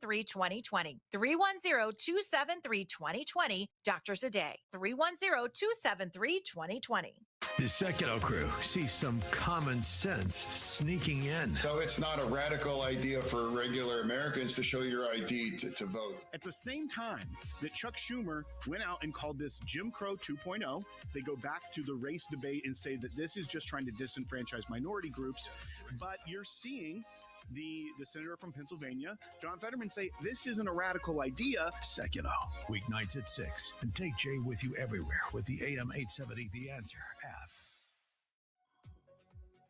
3-273-2020. 310-273-2020. Doctors a Day. 310-273-2020. The Secular crew sees some common sense sneaking in. So it's not a radical idea for regular Americans to show your ID to vote. At the same time that Chuck Schumer went out and called this Jim Crow 2.0, they go back to the race debate and say that this is just trying to disenfranchise minority groups. But you're seeing the senator from Pennsylvania, John Fetterman, say this isn't a radical idea. Secular, weeknights at 6. And take Jay with you everywhere with the AM 870 The Answer app.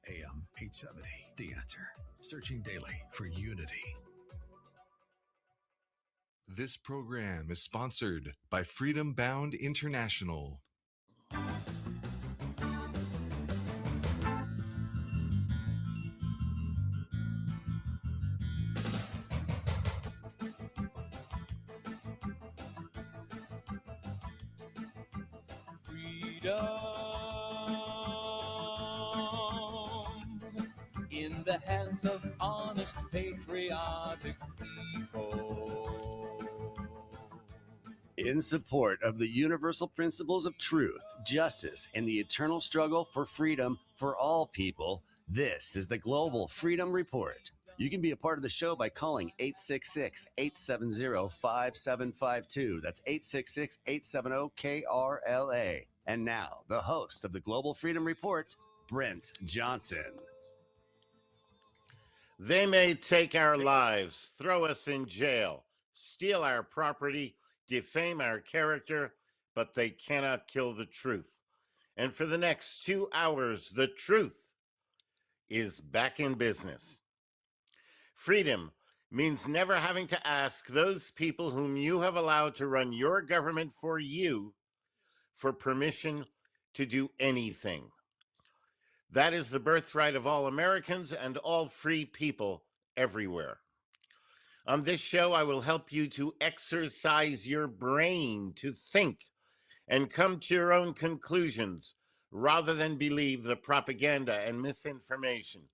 AM 870 The Answer. Searching daily for unity. This program is sponsored by Freedom Bound International. In the hands of honest, patriotic people. In support of the universal principles of truth, justice, and the eternal struggle for freedom for all people, this is the Global Freedom Report. You can be a part of the show by calling 866-870-5752. That's 866-870-KRLA. And now, the host of the Global Freedom Report, Brent Johnson. They may take our lives, throw us in jail, steal our property, defame our character, but they cannot kill the truth. And for the next 2 hours, the truth is back in business. Freedom means never having to ask those people whom you have allowed to run your government for you for permission to do anything. That is the birthright of all Americans and all free people everywhere. On this show, I will help you to exercise your brain to think and come to your own conclusions rather than believe the propaganda and misinformation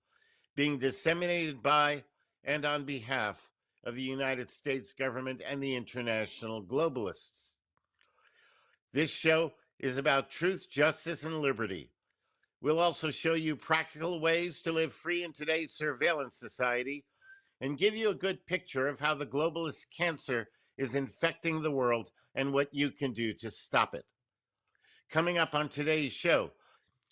being disseminated by and on behalf of the United States government and the international globalists. This show is about truth, justice, and liberty. We'll also show you practical ways to live free in today's surveillance society and give you a good picture of how the globalist cancer is infecting the world and what you can do to stop it. Coming up on today's show,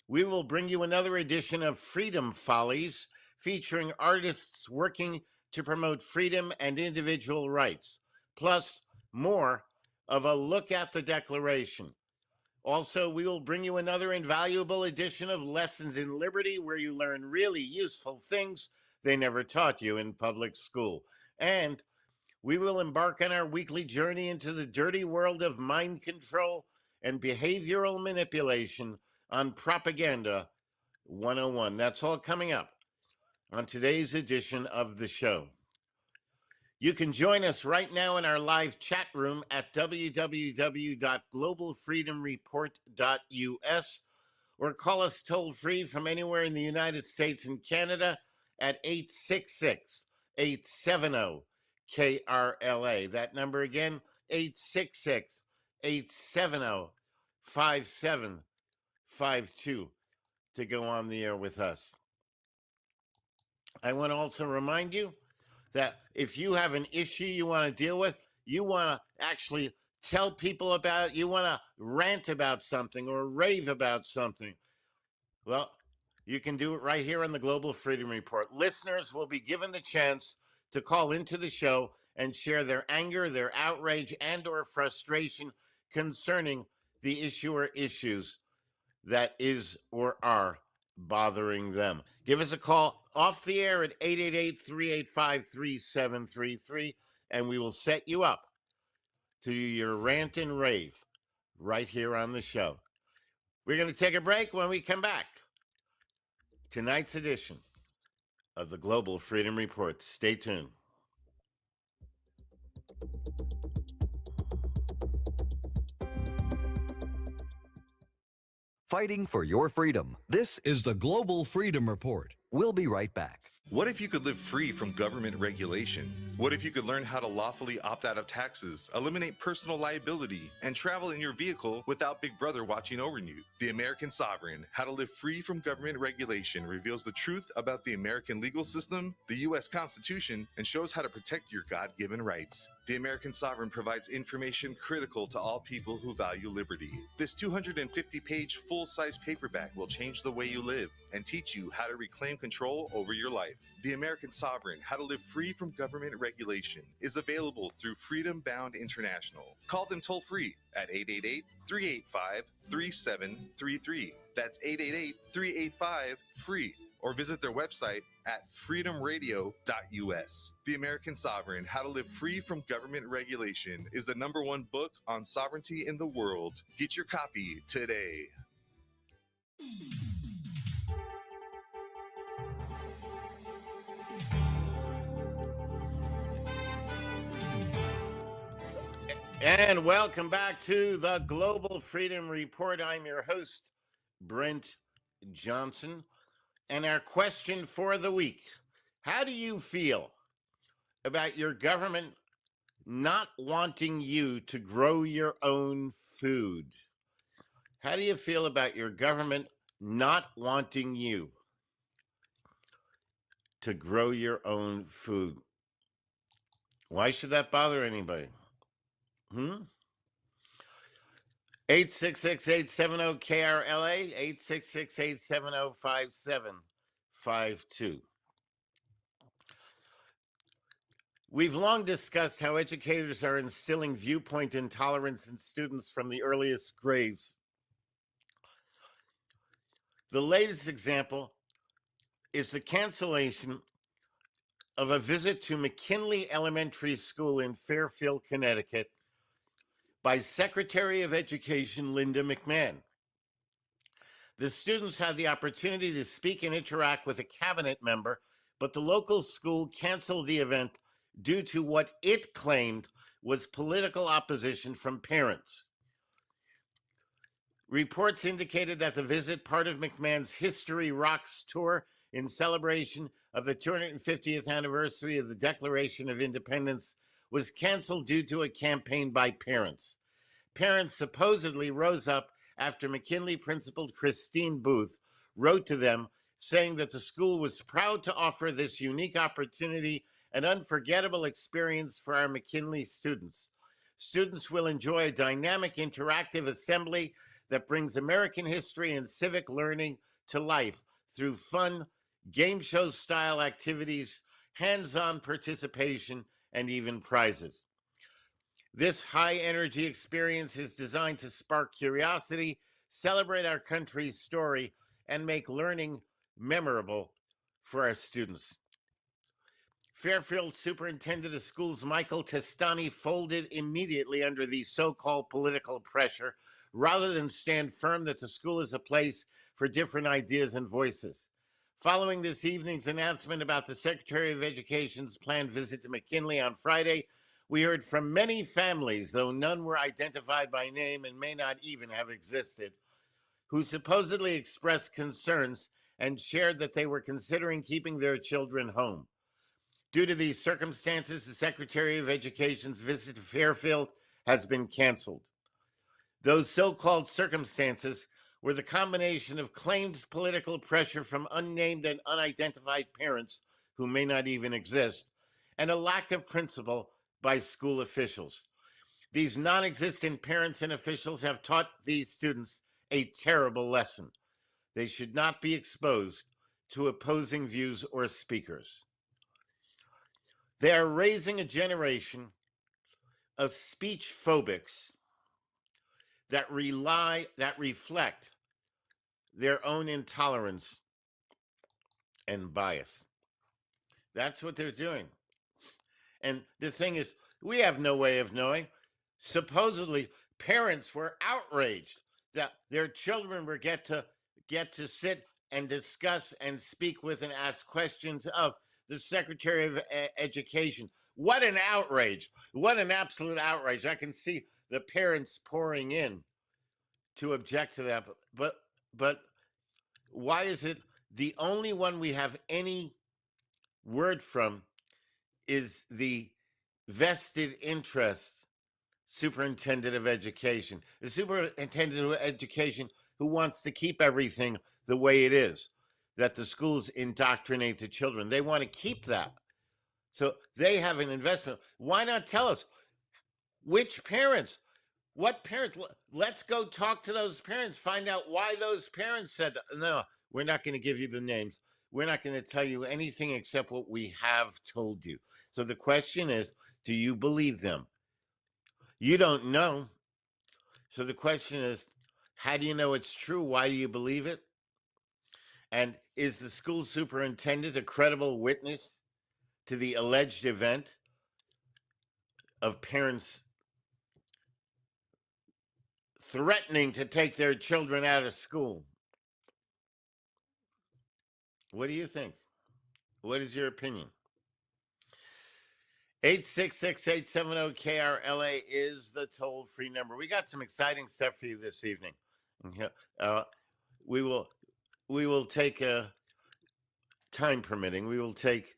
we will bring you another edition of Freedom Follies, featuring artists working to promote freedom and individual rights, plus more of a look at the Declaration. Also, we will bring you another invaluable edition of Lessons in Liberty, where you learn really useful things they never taught you in public school. And we will embark on our weekly journey into the dirty world of mind control and behavioral manipulation on Propaganda 101. That's all coming up on today's edition of the show. You can join us right now in our live chat room at www.globalfreedomreport.us or call us toll-free from anywhere in the United States and Canada at 866-870-KRLA. That number again, 866-870-5752 to go on the air with us. I want to also remind you that if you have an issue you want to deal with, you want to actually tell people about it, you want to rant about something or rave about something, well, you can do it right here on the Global Freedom Report. Listeners will be given the chance to call into the show and share their anger, their outrage, and or frustration concerning the issue or issues that is or are bothering them. Give us a call off the air at 888-385-3733, and we will set you up to your rant and rave right here on the show. We're going to take a break. When we come back, tonight's edition of the Global Freedom Report. Stay tuned. Fighting for your freedom. This is the Global Freedom Report. We'll be right back. What if you could live free from government regulation? What if you could learn how to lawfully opt out of taxes, eliminate personal liability, and travel in your vehicle without Big Brother watching over you? The American Sovereign, How to Live Free from Government Regulation, reveals the truth about the American legal system, the U.S. Constitution, and shows how to protect your God-given rights. The American Sovereign provides information critical to all people who value liberty. This 250-page full-size paperback will change the way you live and teach you how to reclaim control over your life. The American Sovereign, How to Live Free from Government Regulation, is available through Freedom Bound International. Call them toll-free at 888-385-3733. That's 888-385-FREE. Or visit their website at freedomradio.us. The American Sovereign, How to Live Free from Government Regulation is the #1 book on sovereignty in the world. Get your copy today. And welcome back to the Global Freedom Report. I'm your host, Brent Johnson. And our question for the week: how do you feel about your government not wanting you to grow your own food? How do you feel about your government not wanting you to grow your own food? Why should that bother anybody? 866-870-KRLA, 866-870-5752. We've long discussed how educators are instilling viewpoint intolerance in students from the earliest grades. The latest example is the cancellation of a visit to McKinley Elementary School in Fairfield, Connecticut, by Secretary of Education Linda McMahon. The students had the opportunity to speak and interact with a cabinet member, but the local school canceled the event due to what it claimed was political opposition from parents. Reports indicated that the visit, part of McMahon's History Rocks tour in celebration of the 250th anniversary of the Declaration of Independence, was canceled due to a campaign by parents. Parents supposedly rose up after McKinley principal Christine Booth wrote to them saying that the school was proud to offer this unique opportunity, an unforgettable experience for our McKinley students. Students will enjoy a dynamic, interactive assembly that brings American history and civic learning to life through fun, game show style activities, hands-on participation, and even prizes. This high-energy experience is designed to spark curiosity, celebrate our country's story, and make learning memorable for our students. Fairfield Superintendent of Schools Michael Testani folded immediately under the so-called political pressure, rather than stand firm that the school is a place for different ideas and voices. Following this evening's announcement about the Secretary of Education's planned visit to McKinley on Friday, we heard from many families, though none were identified by name and may not even have existed, who supposedly expressed concerns and shared that they were considering keeping their children home. Due to these circumstances, the Secretary of Education's visit to Fairfield has been canceled. Those so-called circumstances were the combination of claimed political pressure from unnamed and unidentified parents who may not even exist, and a lack of principle by school officials. These non-existent parents and officials have taught these students a terrible lesson. They should not be exposed to opposing views or speakers. They are raising a generation of speech phobics that reflect their own intolerance and bias. That's what they're doing. And the thing is, we have no way of knowing. Supposedly, parents were outraged that their children were get to sit and discuss and speak with and ask questions of the Secretary of Education. What an outrage. What an absolute outrage. I can see the parents pouring in to object to that. But why is it the only one we have any word from is the vested interest superintendent of education, the superintendent of education who wants to keep everything the way it is, that the schools indoctrinate the children. They want to keep that. So they have an investment. Why not tell us which parents, what parents? Let's go talk to those parents, find out why those parents said, no, we're not going to give you the names. We're not going to tell you anything except what we have told you. So the question is, do you believe them? You don't know. So the question is, how do you know it's true? Why do you believe it? And is the school superintendent a credible witness to the alleged event of parents threatening to take their children out of school? What do you think? What is your opinion? 866-870-KRLA is the toll-free number. We got some exciting stuff for you this evening. We will take a time permitting. We will take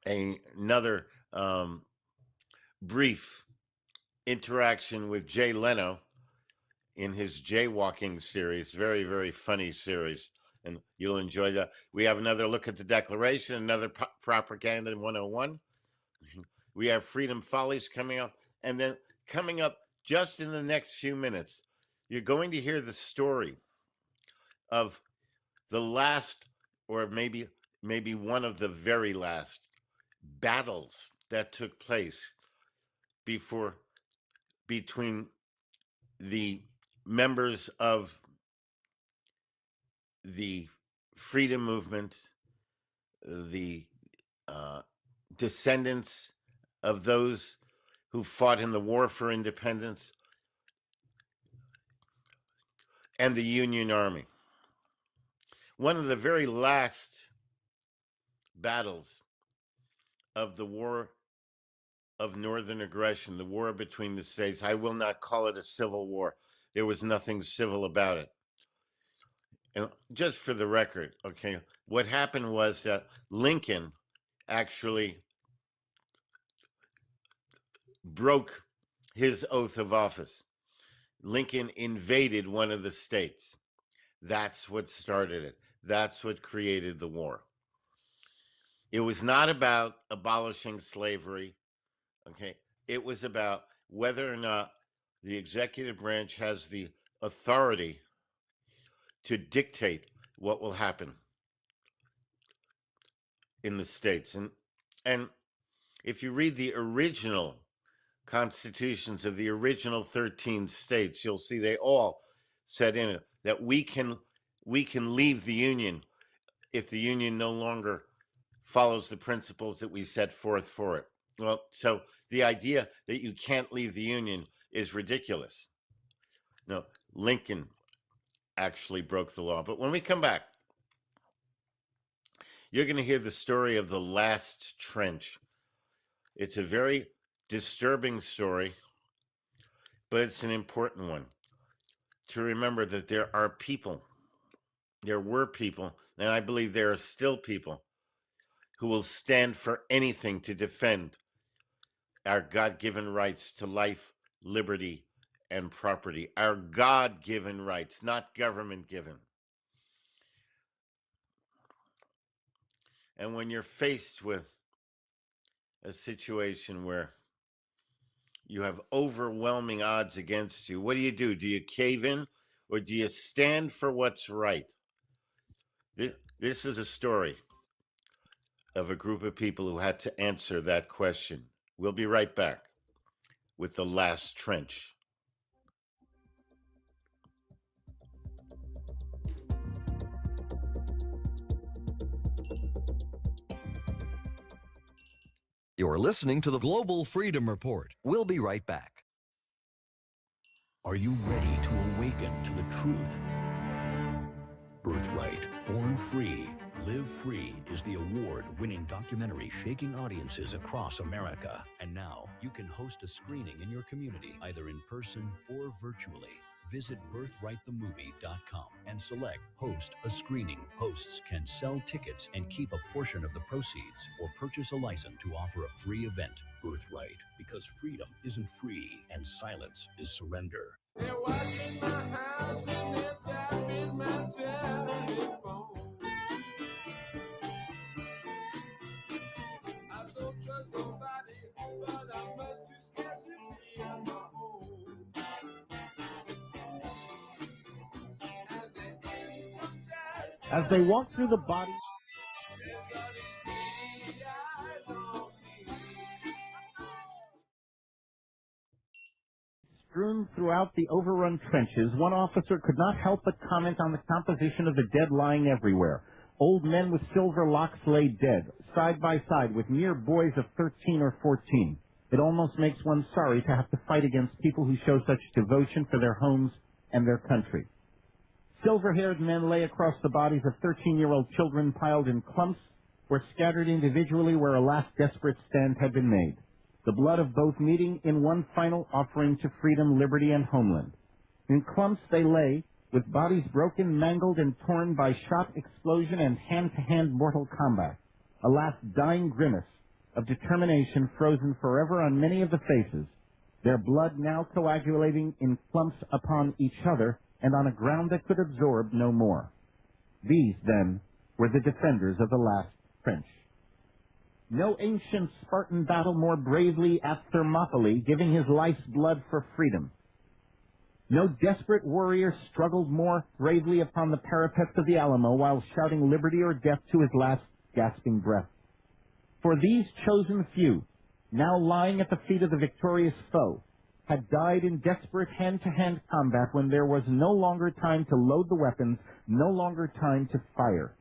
another brief interaction with Jay Leno in his jaywalking series. Very, very funny series, and you'll enjoy that. We have another look at the Declaration, another Propaganda 101. We have Freedom Follies coming up, and then coming up just in the next few minutes, you're going to hear the story of the last, or maybe one of the very last battles that took place between the members of the freedom movement, the descendants of those who fought in the war for independence, and the Union Army. One of the very last battles of the War of Northern Aggression, the war between the states. I will not call it a civil war. There was nothing civil about it. And just for the record, okay, what happened was that Lincoln actually broke his oath of office. Lincoln invaded one of the states. That's what started it. That's what created the war. It was not about abolishing slavery, okay? It was about whether or not the executive branch has the authority to dictate what will happen in the states. And if you read the original constitutions of the original 13 states, you'll see they all said in it that we can leave the Union if the Union no longer follows the principles that we set forth for it. Well, so the idea that you can't leave the Union is ridiculous. No, Lincoln actually broke the law. But when we come back, you're going to hear the story of the last trench. It's a very disturbing story, but it's an important one to remember that there are people, there were people, and I believe there are still people who will stand for anything to defend our God-given rights to life, liberty, and property. Our God-given rights, not government-given. And when you're faced with a situation where you have overwhelming odds against you, what do? Do you cave in, or do you stand for what's right? This is a story of a group of people who had to answer that question. We'll be right back with the last trench. You're listening to the Global Freedom Report. We'll be right back. Are you ready to awaken to the truth? Birthright, Born Free, Live Free is the award-winning documentary shaking audiences across America. And now you can host a screening in your community, either in person or virtually. Visit birthrightthemovie.com and select Host a Screening. Hosts can sell tickets and keep a portion of the proceeds or purchase a license to offer a free event. Birthright, because freedom isn't free and silence is surrender. They're watching my house and they're tapping my telephone. I don't trust nobody, but I'm much too scared to be on my own. And the income tax, As they walk through the body, there's got these beady eyes on me. strewn throughout the overrun trenches, one officer could not help but comment on the composition of the dead lying everywhere. Old men with silver locks lay dead, side by side with mere boys of 13 or 14. It almost makes one sorry to have to fight against people who show such devotion for their homes and their country. Silver-haired men lay across the bodies of 13-year-old children piled in clumps or scattered individually where a last desperate stand had been made. The blood of both meeting in one final offering to freedom, liberty, and homeland. In clumps they lay, with bodies broken, mangled, and torn by shot, explosion, and hand-to-hand mortal combat. A last dying grimace of determination frozen forever on many of the faces, their blood now coagulating in clumps upon each other and on a ground that could absorb no more. These, then, were the defenders of the last trench. No ancient Spartan battle more bravely at Thermopylae, giving his life's blood for freedom. No desperate warrior struggled more bravely upon the parapets of the Alamo while shouting liberty or death to his last gasping breath. For these chosen few, now lying at the feet of the victorious foe, had died in desperate hand-to-hand combat when there was no longer time to load the weapons, no longer time to fire.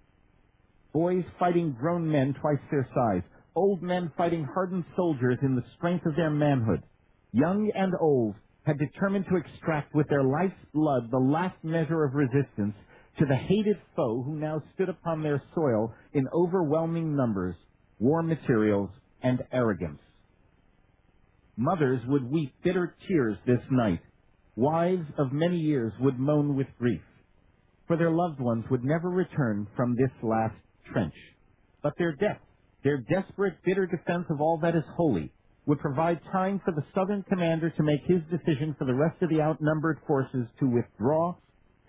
Boys fighting grown men twice their size, old men fighting hardened soldiers in the strength of their manhood. Young and old had determined to extract with their life's blood the last measure of resistance to the hated foe who now stood upon their soil in overwhelming numbers, war materials, and arrogance. Mothers would weep bitter tears this night. Wives of many years would moan with grief, for their loved ones would never return from this last trench. But their death, their desperate, bitter defense of all that is holy, would provide time for the Southern commander to make his decision for the rest of the outnumbered forces to withdraw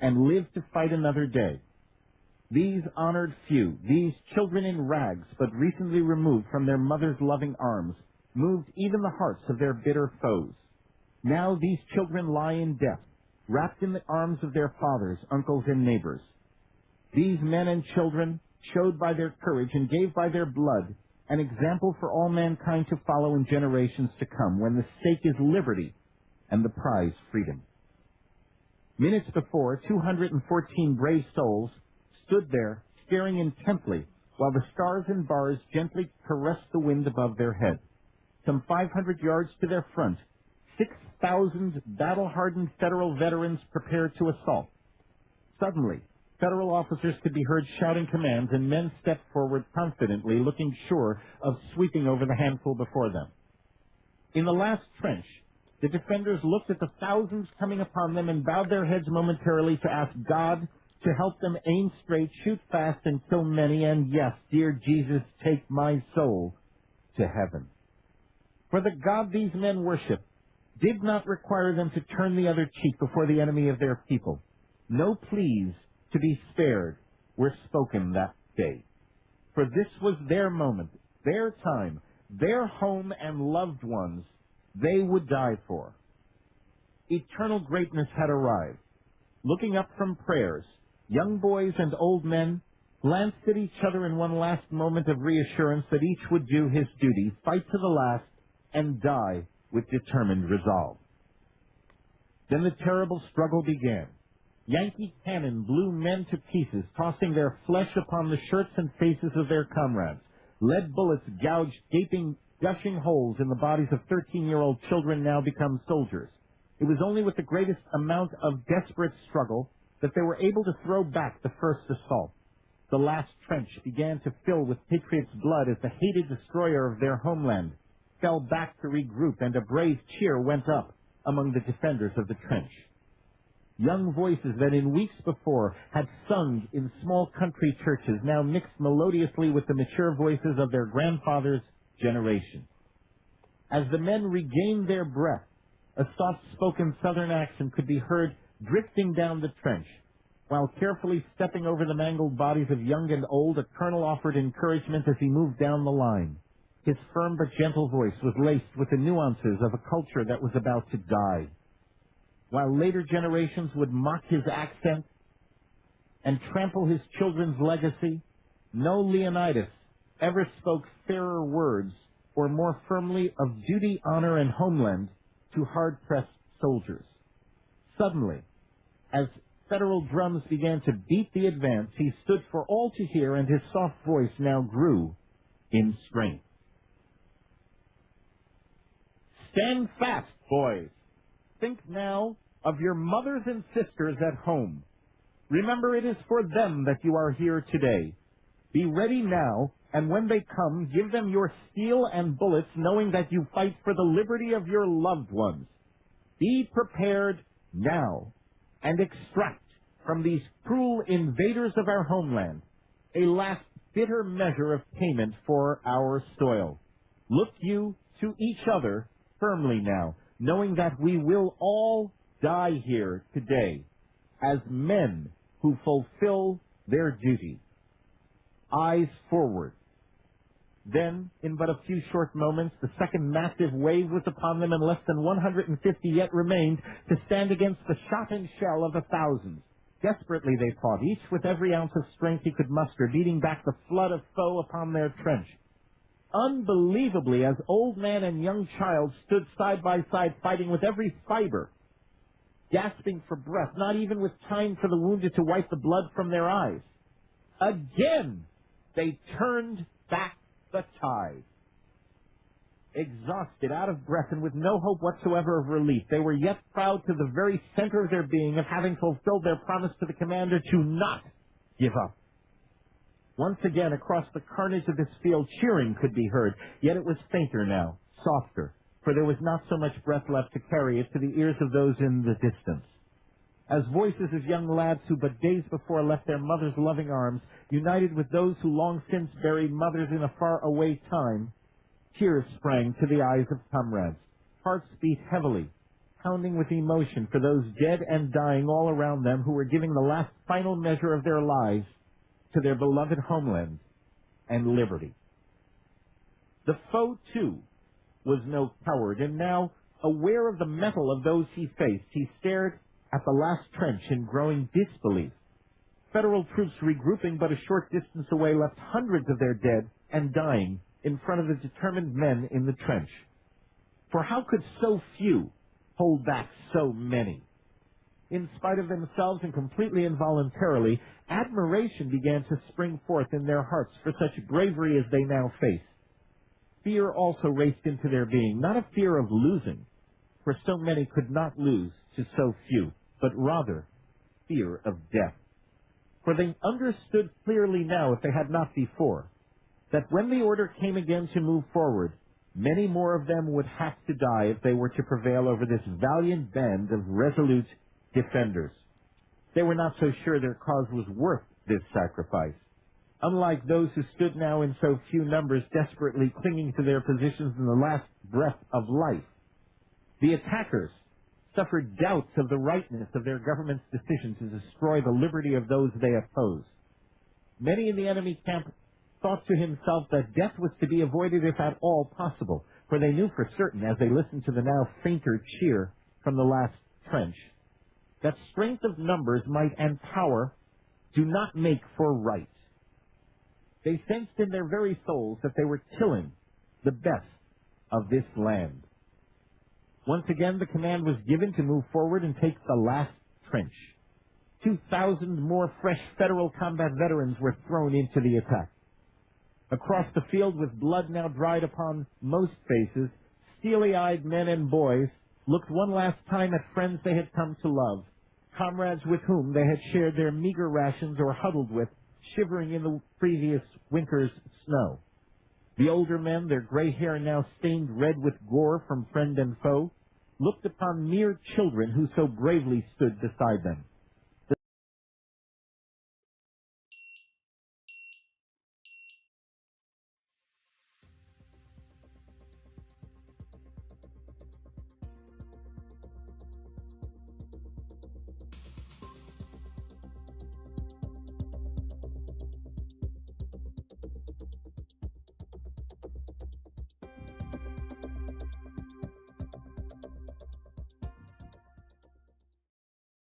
and live to fight another day. These honored few, these children in rags but recently removed from their mother's loving arms, moved even the hearts of their bitter foes. Now these children lie in death, wrapped in the arms of their fathers, uncles, and neighbors. These men and children showed by their courage and gave by their blood an example for all mankind to follow in generations to come, when the stake is liberty and the prize freedom. Minutes before, 214 brave souls stood there staring intently while the stars and bars gently caressed the wind above their head. Some 500 yards to their front, 6,000 battle-hardened federal veterans prepared to assault. Suddenly, federal officers could be heard shouting commands, and men stepped forward confidently, looking sure of sweeping over the handful before them. In the last trench, the defenders looked at the thousands coming upon them and bowed their heads momentarily to ask God to help them aim straight, shoot fast, and kill many, and yes, dear Jesus, take my soul to heaven. For the God these men worship did not require them to turn the other cheek before the enemy of their people. No pleas to be spared were spoken that day. For this was their moment, their time, their home and loved ones they would die for. Eternal greatness had arrived. Looking up from prayers, young boys and old men glanced at each other in one last moment of reassurance that each would do his duty, fight to the last, and die with determined resolve. Then the terrible struggle began. Yankee cannon blew men to pieces, tossing their flesh upon the shirts and faces of their comrades. Lead bullets gouged gaping, gushing holes in the bodies of 13-year-old children now become soldiers. It was only with the greatest amount of desperate struggle that they were able to throw back the first assault. The last trench began to fill with patriots' blood as the hated destroyer of their homeland fell back to regroup, and a brave cheer went up among the defenders of the trench. Young voices that in weeks before had sung in small country churches now mixed melodiously with the mature voices of their grandfathers' generation. As the men regained their breath, a soft-spoken southern accent could be heard drifting down the trench. While carefully stepping over the mangled bodies of young and old, a colonel offered encouragement as he moved down the line. His firm but gentle voice was laced with the nuances of a culture that was about to die. While later generations would mock his accent and trample his children's legacy, no Leonidas ever spoke fairer words or more firmly of duty, honor, and homeland to hard-pressed soldiers. Suddenly, as federal drums began to beat the advance, he stood for all to hear, and his soft voice now grew in strength. Stand fast, boys. Think now of your mothers and sisters at home. Remember, it is for them that you are here today. Be ready now, and when they come, give them your steel and bullets, knowing that you fight for the liberty of your loved ones. Be prepared now, and extract from these cruel invaders of our homeland a last bitter measure of payment for our soil. Look you to each other firmly now, knowing that we will all die here today as men who fulfill their duty. Eyes forward. Then, in but a few short moments, the second massive wave was upon them, and less than 150 yet remained to stand against the shot and shell of the thousands. Desperately they fought, each with every ounce of strength he could muster, beating back the flood of foe upon their trench. Unbelievably, as old man and young child stood side by side, fighting with every fiber, gasping for breath, not even with time for the wounded to wipe the blood from their eyes. Again, they turned back the tide. Exhausted, out of breath, and with no hope whatsoever of relief, they were yet proud to the very center of their being of having fulfilled their promise to the commander to not give up. Once again, across the carnage of this field, cheering could be heard, yet it was fainter now, softer, for there was not so much breath left to carry it to the ears of those in the distance. As voices of young lads who but days before left their mother's loving arms, united with those who long since buried mothers in a far-away time, tears sprang to the eyes of comrades. Hearts beat heavily, pounding with emotion for those dead and dying all around them who were giving the last final measure of their lives to their beloved homeland and liberty. The foe, too, was no coward, and now, aware of the mettle of those he faced, he stared at the last trench in growing disbelief. Federal troops regrouping but a short distance away left hundreds of their dead and dying in front of the determined men in the trench. For how could so few hold back so many? In spite of themselves and completely involuntarily, admiration began to spring forth in their hearts for such bravery as they now faced. Fear also raced into their being, not a fear of losing, for so many could not lose to so few, but rather fear of death. For they understood clearly now, if they had not before, that when the order came again to move forward, many more of them would have to die if they were to prevail over this valiant band of resolute defenders. They were not so sure their cause was worth this sacrifice. Unlike those who stood now in so few numbers desperately clinging to their positions in the last breath of life, the attackers suffered doubts of the rightness of their government's decision to destroy the liberty of those they opposed. Many in the enemy camp thought to himself that death was to be avoided if at all possible, for they knew for certain, as they listened to the now fainter cheer from the last trench, that strength of numbers, might, and power do not make for right. They sensed in their very souls that they were killing the best of this land. Once again, the command was given to move forward and take the last trench. 2,000 more fresh federal combat veterans were thrown into the attack. Across the field, with blood now dried upon most faces, steely-eyed men and boys looked one last time at friends they had come to love, comrades with whom they had shared their meager rations or huddled with, shivering in the previous winter's snow. The older men, their gray hair now stained red with gore from friend and foe, looked upon mere children who so bravely stood beside them.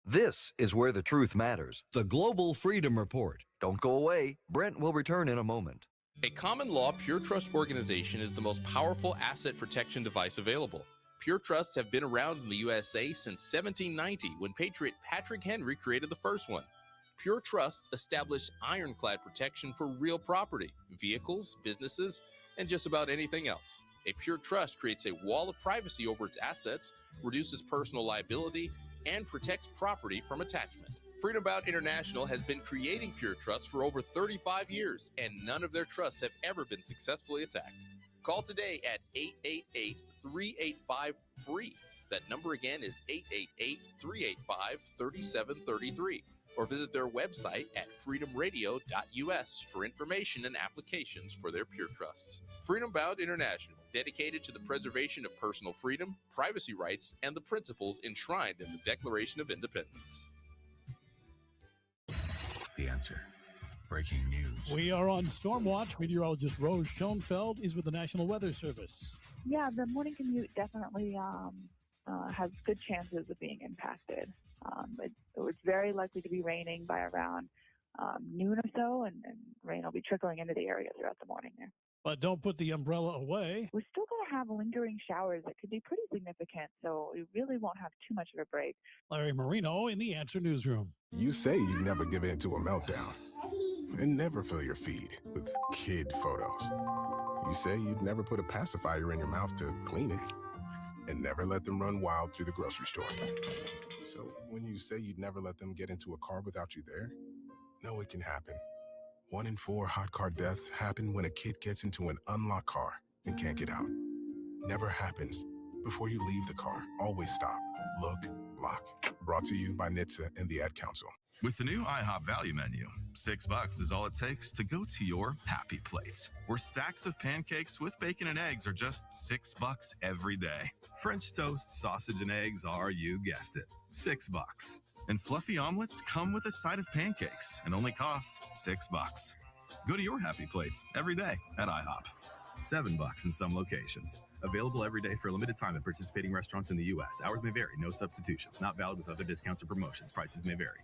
This is where the truth matters. The Global Freedom Report. Don't go away. Brent will return in a moment. A common law Pure Trust organization is the most powerful asset protection device available. Pure Trusts have been around in the USA since 1790, when Patriot Patrick Henry created the first one. Pure Trusts establish ironclad protection for real property, vehicles, businesses, and just about anything else. A Pure Trust creates a wall of privacy over its assets, reduces personal liability, and protects property from attachment. Freedom Bound International has been creating Pure Trusts for over 35 years, and none of their trusts have ever been successfully attacked. Call today at 888-385-FREE. That number again is 888-385-3733. Or visit their website at freedomradio.us for information and applications for their Pure Trusts. Freedom Bound International, dedicated to the preservation of personal freedom, privacy rights, and the principles enshrined in the Declaration of Independence. The Answer. Breaking news. We are on Storm Watch. Meteorologist Rose Schoenfeld is with the National Weather Service. Yeah, the morning commute definitely has good chances of being impacted. It's very likely to be raining by around noon or so, and rain will be trickling into the area throughout the morning there. But don't put the umbrella away. We're still going to have lingering showers that could be pretty significant, so we really won't have too much of a break. Larry Marino in the Answer Newsroom. You say you never give in to a meltdown and never fill your feed with kid photos. You say you'd never put a pacifier in your mouth to clean it and never let them run wild through the grocery store. So when you say you'd never let them get into a car without you there, no, it can happen. 1 in 4 hot car deaths happen when a kid gets into an unlocked car and can't get out. Never happens. Before you leave the car, always stop, look, lock. Brought to you by NHTSA and the Ad Council. With the new IHOP value menu, $6 is all it takes to go to your happy place, where stacks of pancakes with bacon and eggs are just $6 every day. French toast, sausage, and eggs are, you guessed it, $6. And fluffy omelets come with a side of pancakes and only cost $6. Go to your happy plates every day at IHOP. $7 in some locations. Available every day for a limited time at participating restaurants in the U.S. Hours may vary. No substitutions. Not valid with other discounts or promotions. Prices may vary.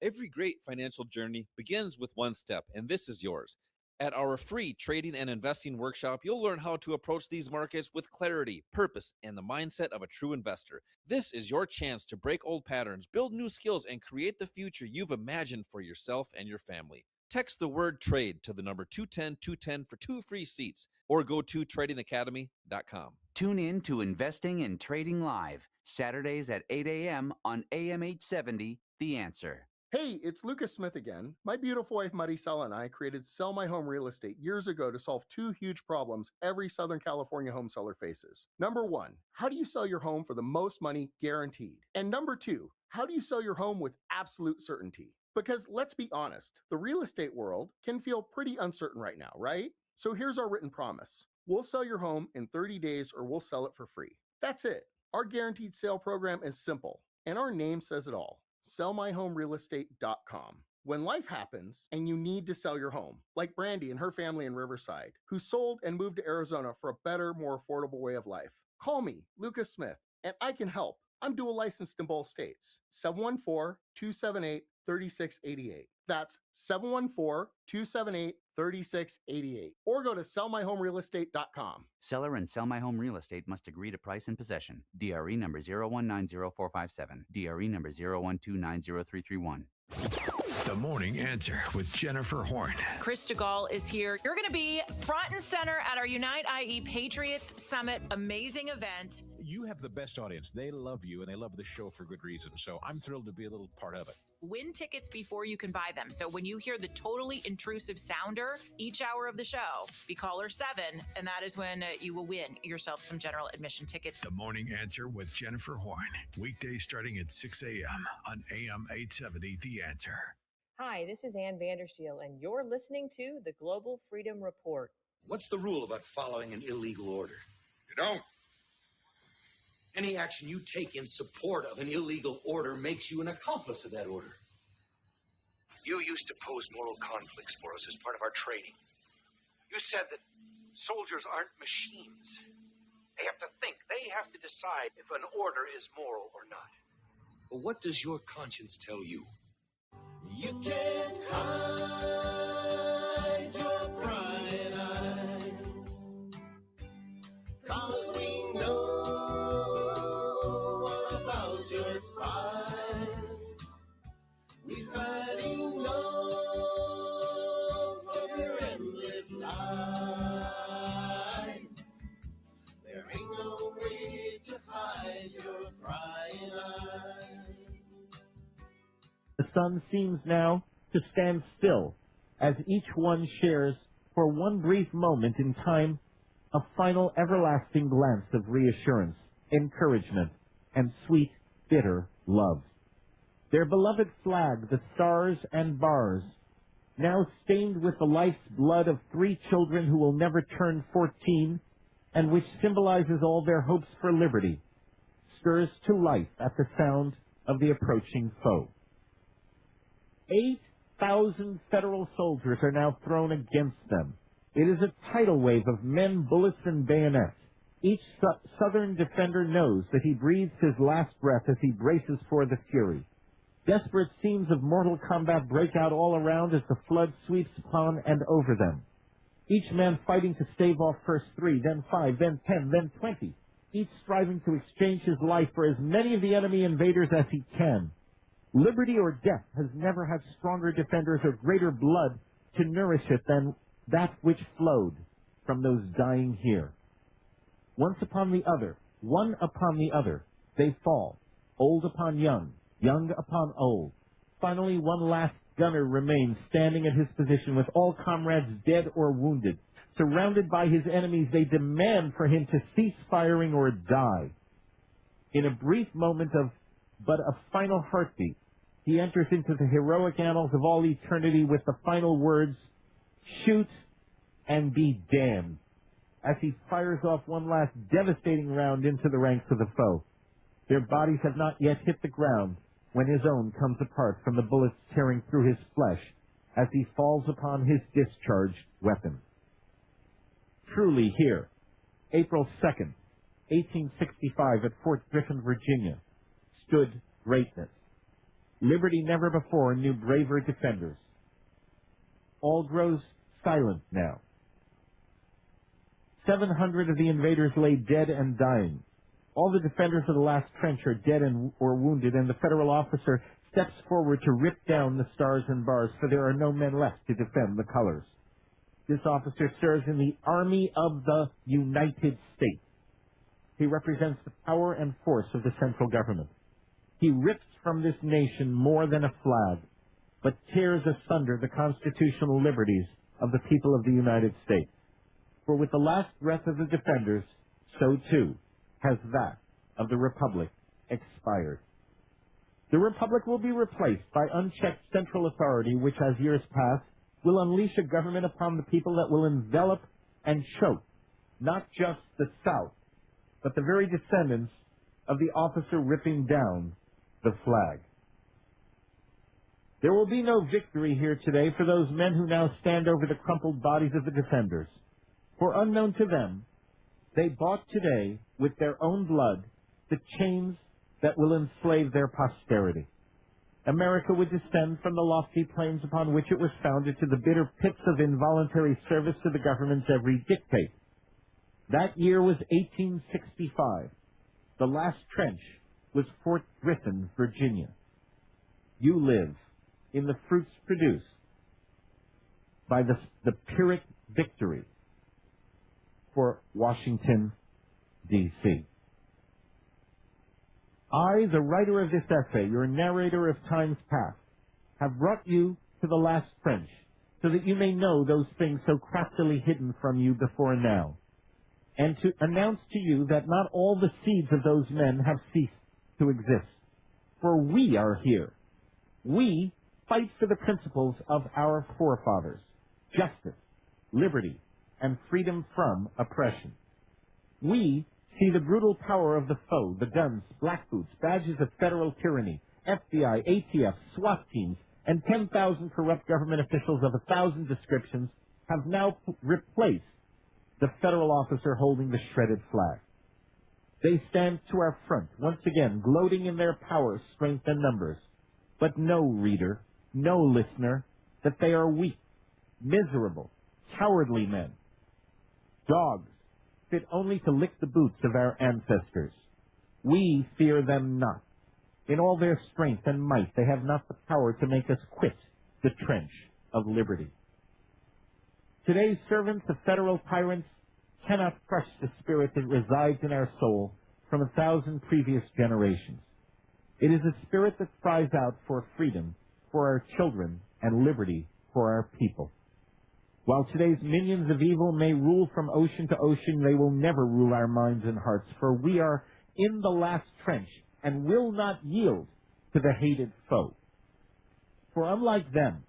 Every great financial journey begins with one step, and this is yours. At our free trading and investing workshop, you'll learn how to approach these markets with clarity, purpose, and the mindset of a true investor. This is your chance to break old patterns, build new skills, and create the future you've imagined for yourself and your family. Text the word TRADE to the number 210-210 for 2 free seats, or go to tradingacademy.com. Tune in to Investing and Trading Live, Saturdays at 8 a.m. on AM 870, The Answer. Hey, it's Lucas Smith again. My beautiful wife Maricela and I created Sell My Home Real Estate years ago to solve 2 huge problems every Southern California home seller faces. Number 1, how do you sell your home for the most money guaranteed? And number 2, how do you sell your home with absolute certainty? Because let's be honest, the real estate world can feel pretty uncertain right now, right? So here's our written promise. We'll sell your home in 30 days or we'll sell it for free. That's it. Our guaranteed sale program is simple, and our name says it all. sellmyhomerealestate.com. When life happens and you need to sell your home, like Brandy and her family in Riverside, who sold and moved to Arizona for a better, more affordable way of life, call me, Lucas Smith, and I can help. I'm dual licensed in both states. 714-278-3688. That's 714-278-3688. Or go to sellmyhomerealestate.com. Seller and Sell My Home Real Estate must agree to price and possession. DRE number 0190457. DRE number 012903331. The Morning Answer with Jennifer Horn. Chris DeGaulle is here. You're going to be front and center at our Unite IE Patriots Summit. Amazing event. You have the best audience. They love you, and they love the show for good reason. So I'm thrilled to be a little part of it. Win tickets before you can buy them. So when you hear the totally intrusive sounder each hour of the show, be caller 7, and that is when you will win yourself some general admission tickets. The Morning Answer with Jennifer Horn. Weekdays starting at 6 a.m. on AM 870 The Answer. Hi, this is Ann Vandersteel, and you're listening to the Global Freedom Report. What's the rule about following an illegal order? You don't. Any action you take in support of an illegal order makes you an accomplice of that order. You used to pose moral conflicts for us as part of our training. You said that soldiers aren't machines. They have to think. They have to decide if an order is moral or not. But what does your conscience tell you? You can't hide your prying eyes, 'cause we know all about your spies. We've had enough of your endless lies. There ain't no way to hide your prying eyes. The sun seems now to stand still as each one shares, for one brief moment in time, a final everlasting glance of reassurance, encouragement, and sweet, bitter love. Their beloved flag, the stars and bars, now stained with the life's blood of 3 children who will never turn 14, and which symbolizes all their hopes for liberty, stirs to life at the sound of the approaching foe. 8,000 federal soldiers are now thrown against them. It is a tidal wave of men, bullets, and bayonets. Each Southern defender knows that he breathes his last breath as he braces for the fury. Desperate scenes of mortal combat break out all around as the flood sweeps upon and over them. Each man fighting to stave off first 3, then 5, then 10, then 20, each striving to exchange his life for as many of the enemy invaders as he can. Liberty or death has never had stronger defenders or greater blood to nourish it than that which flowed from those dying here. Once upon the other, one upon the other, they fall, old upon young, young upon old. Finally, one last gunner remains standing at his position with all comrades dead or wounded. Surrounded by his enemies, they demand for him to cease firing or die. In a brief moment of but a final heartbeat, he enters into the heroic annals of all eternity with the final words, "Shoot and be damned," as he fires off one last devastating round into the ranks of the foe. Their bodies have not yet hit the ground when his own comes apart from the bullets tearing through his flesh as he falls upon his discharged weapon. Truly here, April 2nd, 1865 at Fort Griffin, Virginia, stood greatness. Liberty never before knew braver defenders. All grows silent now. 700 of the invaders lay dead and dying. All the defenders of the last trench are dead or wounded, and the federal officer steps forward to rip down the stars and bars, for there are no men left to defend the colors. This officer serves in the Army of the United States. He represents the power and force of the central government. He rips from this nation more than a flag, but tears asunder the constitutional liberties of the people of the United States. For with the last breath of the defenders, so too has that of the Republic expired. The Republic will be replaced by unchecked central authority, which, as years pass, will unleash a government upon the people that will envelop and choke not just the South, but the very descendants of the officer ripping down the flag. There will be no victory here today for those men who now stand over the crumpled bodies of the defenders. For unknown to them, they bought today with their own blood the chains that will enslave their posterity. America would descend from the lofty plains upon which it was founded to the bitter pits of involuntary service to the government's every dictate. That year was 1865. The last trench was Fort Griffin, Virginia. You live in the fruits produced by the Pyrrhic victory for Washington, D.C. I, the writer of this essay, your narrator of times past, have brought you to the last trench so that you may know those things so craftily hidden from you before now, and to announce to you that not all the seeds of those men have ceased to exist. For we are here. We fight for the principles of our forefathers: justice, liberty, and freedom from oppression. We see the brutal power of the foe, the guns, black boots, badges of federal tyranny, FBI, ATF, SWAT teams, and 10,000 corrupt government officials of 1,000 descriptions have now replaced the federal officer holding the shredded flag. They stand to our front, once again, gloating in their power, strength, and numbers. But know, reader, know, listener, that they are weak, miserable, cowardly men. Dogs, fit only to lick the boots of our ancestors. We fear them not. In all their strength and might, they have not the power to make us quit the trench of liberty. Today's servants of federal tyrants cannot crush the spirit that resides in our soul from 1,000 previous generations. It is a spirit that cries out for freedom for our children and liberty for our people. While today's minions of evil may rule from ocean to ocean, they will never rule our minds and hearts, for we are in the last trench and will not yield to the hated foe. For unlike them,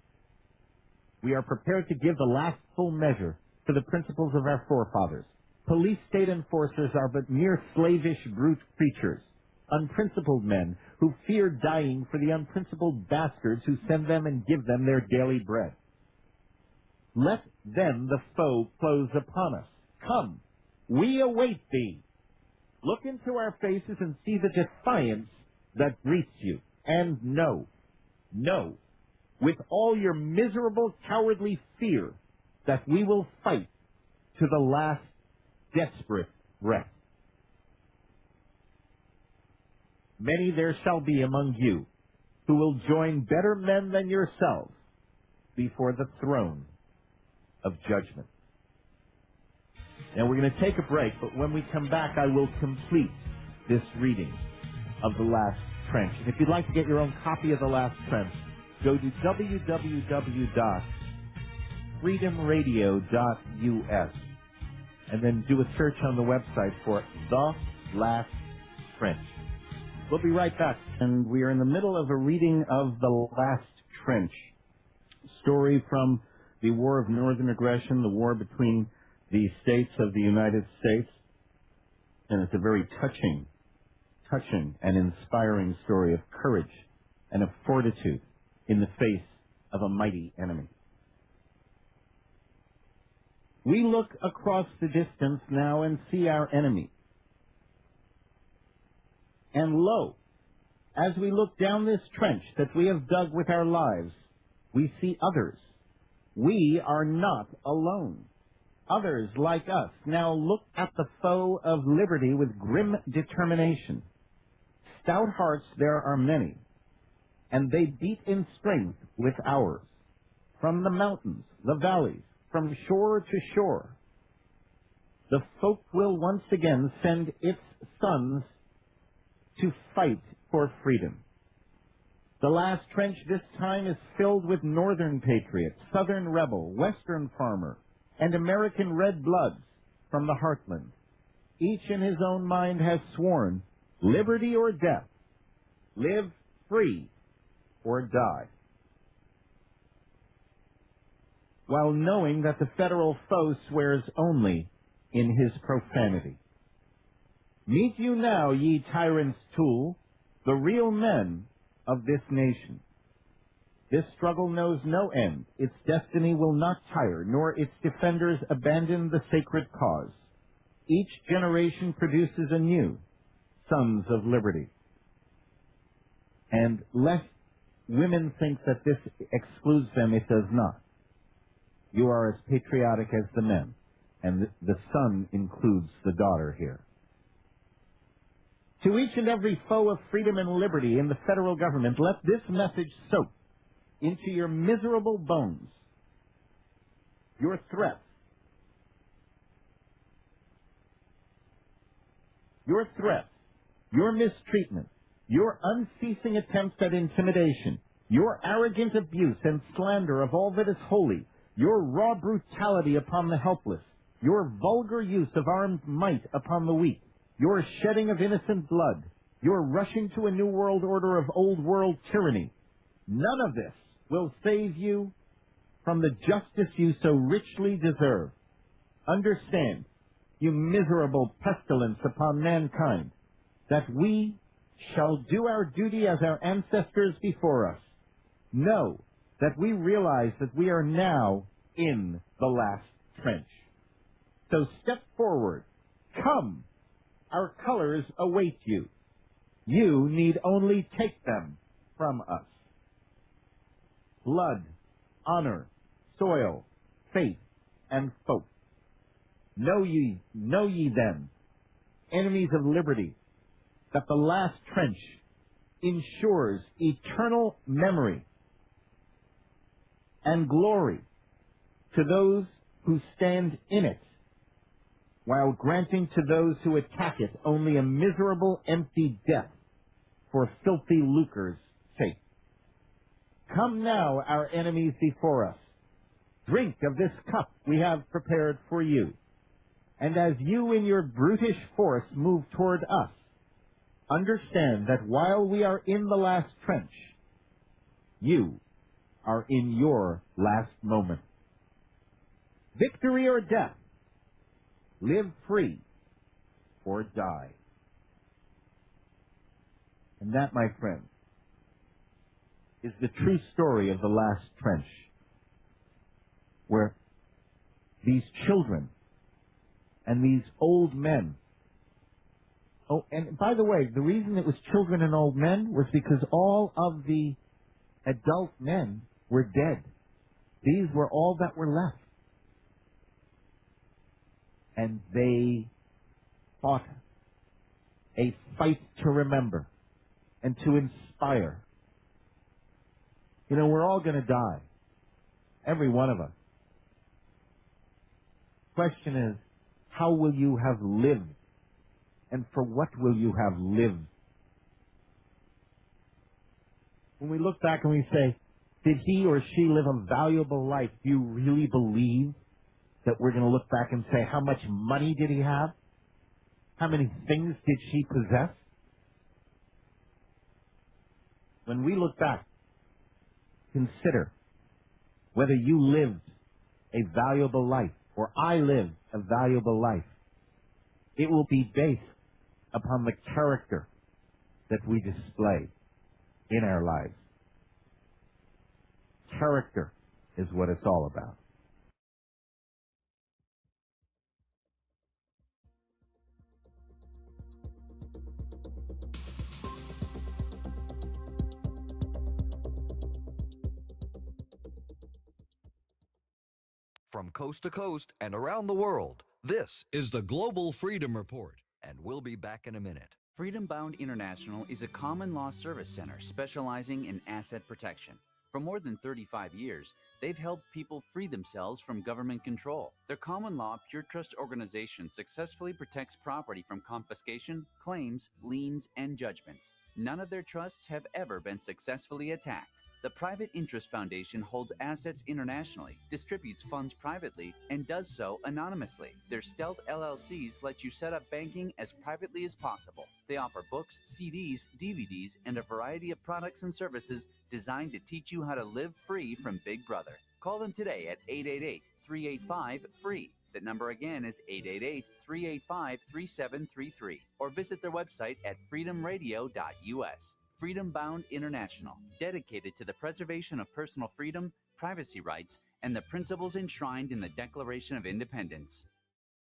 we are prepared to give the last full measure to the principles of our forefathers. Police state enforcers are but mere slavish brute creatures, unprincipled men who fear dying for the unprincipled bastards who send them and give them their daily bread. Let then the foe close upon us. Come, we await thee. Look into our faces and see the defiance that greets you. And know, with all your miserable, cowardly fear, that we will fight to the last desperate breath. Many there shall be among you who will join better men than yourselves before the throne of judgment. Now we're going to take a break, but when we come back, I will complete this reading of The Last Trench. And if you'd like to get your own copy of The Last Trench, go to www.freedomradio.us and then do a search on the website for The Last Trench. We'll be right back. And we are in the middle of a reading of The Last Trench, story from the War of Northern Aggression, the war between the states of the United States. And it's a very touching and inspiring story of courage and of fortitude in the face of a mighty enemy. We look across the distance now and see our enemy. And lo, as we look down this trench that we have dug with our lives, we see others. We are not alone. Others like us now look at the foe of liberty with grim determination. Stout hearts there are many, and they beat in strength with ours. From the mountains, the valleys, from shore to shore, the folk will once again send its sons to fight for freedom. The last trench this time is filled with northern patriots, southern rebel, western farmer, and American red bloods from the heartland. Each in his own mind has sworn, liberty or death, live free or die. While knowing that the federal foe swears only in his profanity. Meet you now, ye tyrants' tool, the real men of this nation. This struggle knows no end. Its destiny will not tire, nor its defenders abandon the sacred cause. Each generation produces anew sons of liberty. And lest women think that this excludes them, it does not. You are as patriotic as the men, and the son includes the daughter here. To each and every foe of freedom and liberty in the federal government, let this message soak into your miserable bones, your threats, your mistreatment, your unceasing attempts at intimidation, your arrogant abuse and slander of all that is holy, your raw brutality upon the helpless, your vulgar use of armed might upon the weak, your shedding of innocent blood, your rushing to a new world order of old world tyranny, none of this will save you from the justice you so richly deserve. Understand, you miserable pestilence upon mankind, that we shall do our duty as our ancestors before us. Know that we realize that we are now in the last trench. So step forward. Come. Our colors await you. You need only take them from us. Blood, honor, soil, faith, and folk. Know ye then, enemies of liberty, that the last trench ensures eternal memory and glory to those who stand in it, while granting to those who attack it only a miserable, empty death for filthy lucre's sake. Come now, our enemies before us. Drink of this cup we have prepared for you. And as you in your brutish force move toward us, understand that while we are in the last trench, you are in your last moment. Victory or death, live free or die. And that, my friend, is the true story of the last trench, where these children and these old men. Oh, and by the way, the reason it was children and old men was because all of the adult men were dead. These were all that were left. And they fought a fight to remember and to inspire. You know, we're all going to die. Every one of us. Question is, how will you have lived? And for what will you have lived? When we look back and we say, did he or she live a valuable life? Do you really believe that we're going to look back and say, how much money did he have? How many things did she possess? When we look back, consider whether you lived a valuable life or I lived a valuable life. It will be based upon the character that we display in our lives. Character is what it's all about. From coast to coast and around the world, this is the Global Freedom Report, and we'll be back in a minute. Freedom Bound International is a common law service center specializing in asset protection. For more than 35 years, they've helped people free themselves from government control. Their common law Pure Trust organization successfully protects property from confiscation, claims, liens, and judgments. None of their trusts have ever been successfully attacked. The Private Interest Foundation holds assets internationally, distributes funds privately, and does so anonymously. Their stealth LLCs let you set up banking as privately as possible. They offer books, CDs, DVDs, and a variety of products and services designed to teach you how to live free from Big Brother. Call them today at 888-385-FREE. That number again is 888-385-3733. Or visit their website at freedomradio.us. Freedom Bound International, dedicated to the preservation of personal freedom, privacy rights, and the principles enshrined in the Declaration of Independence.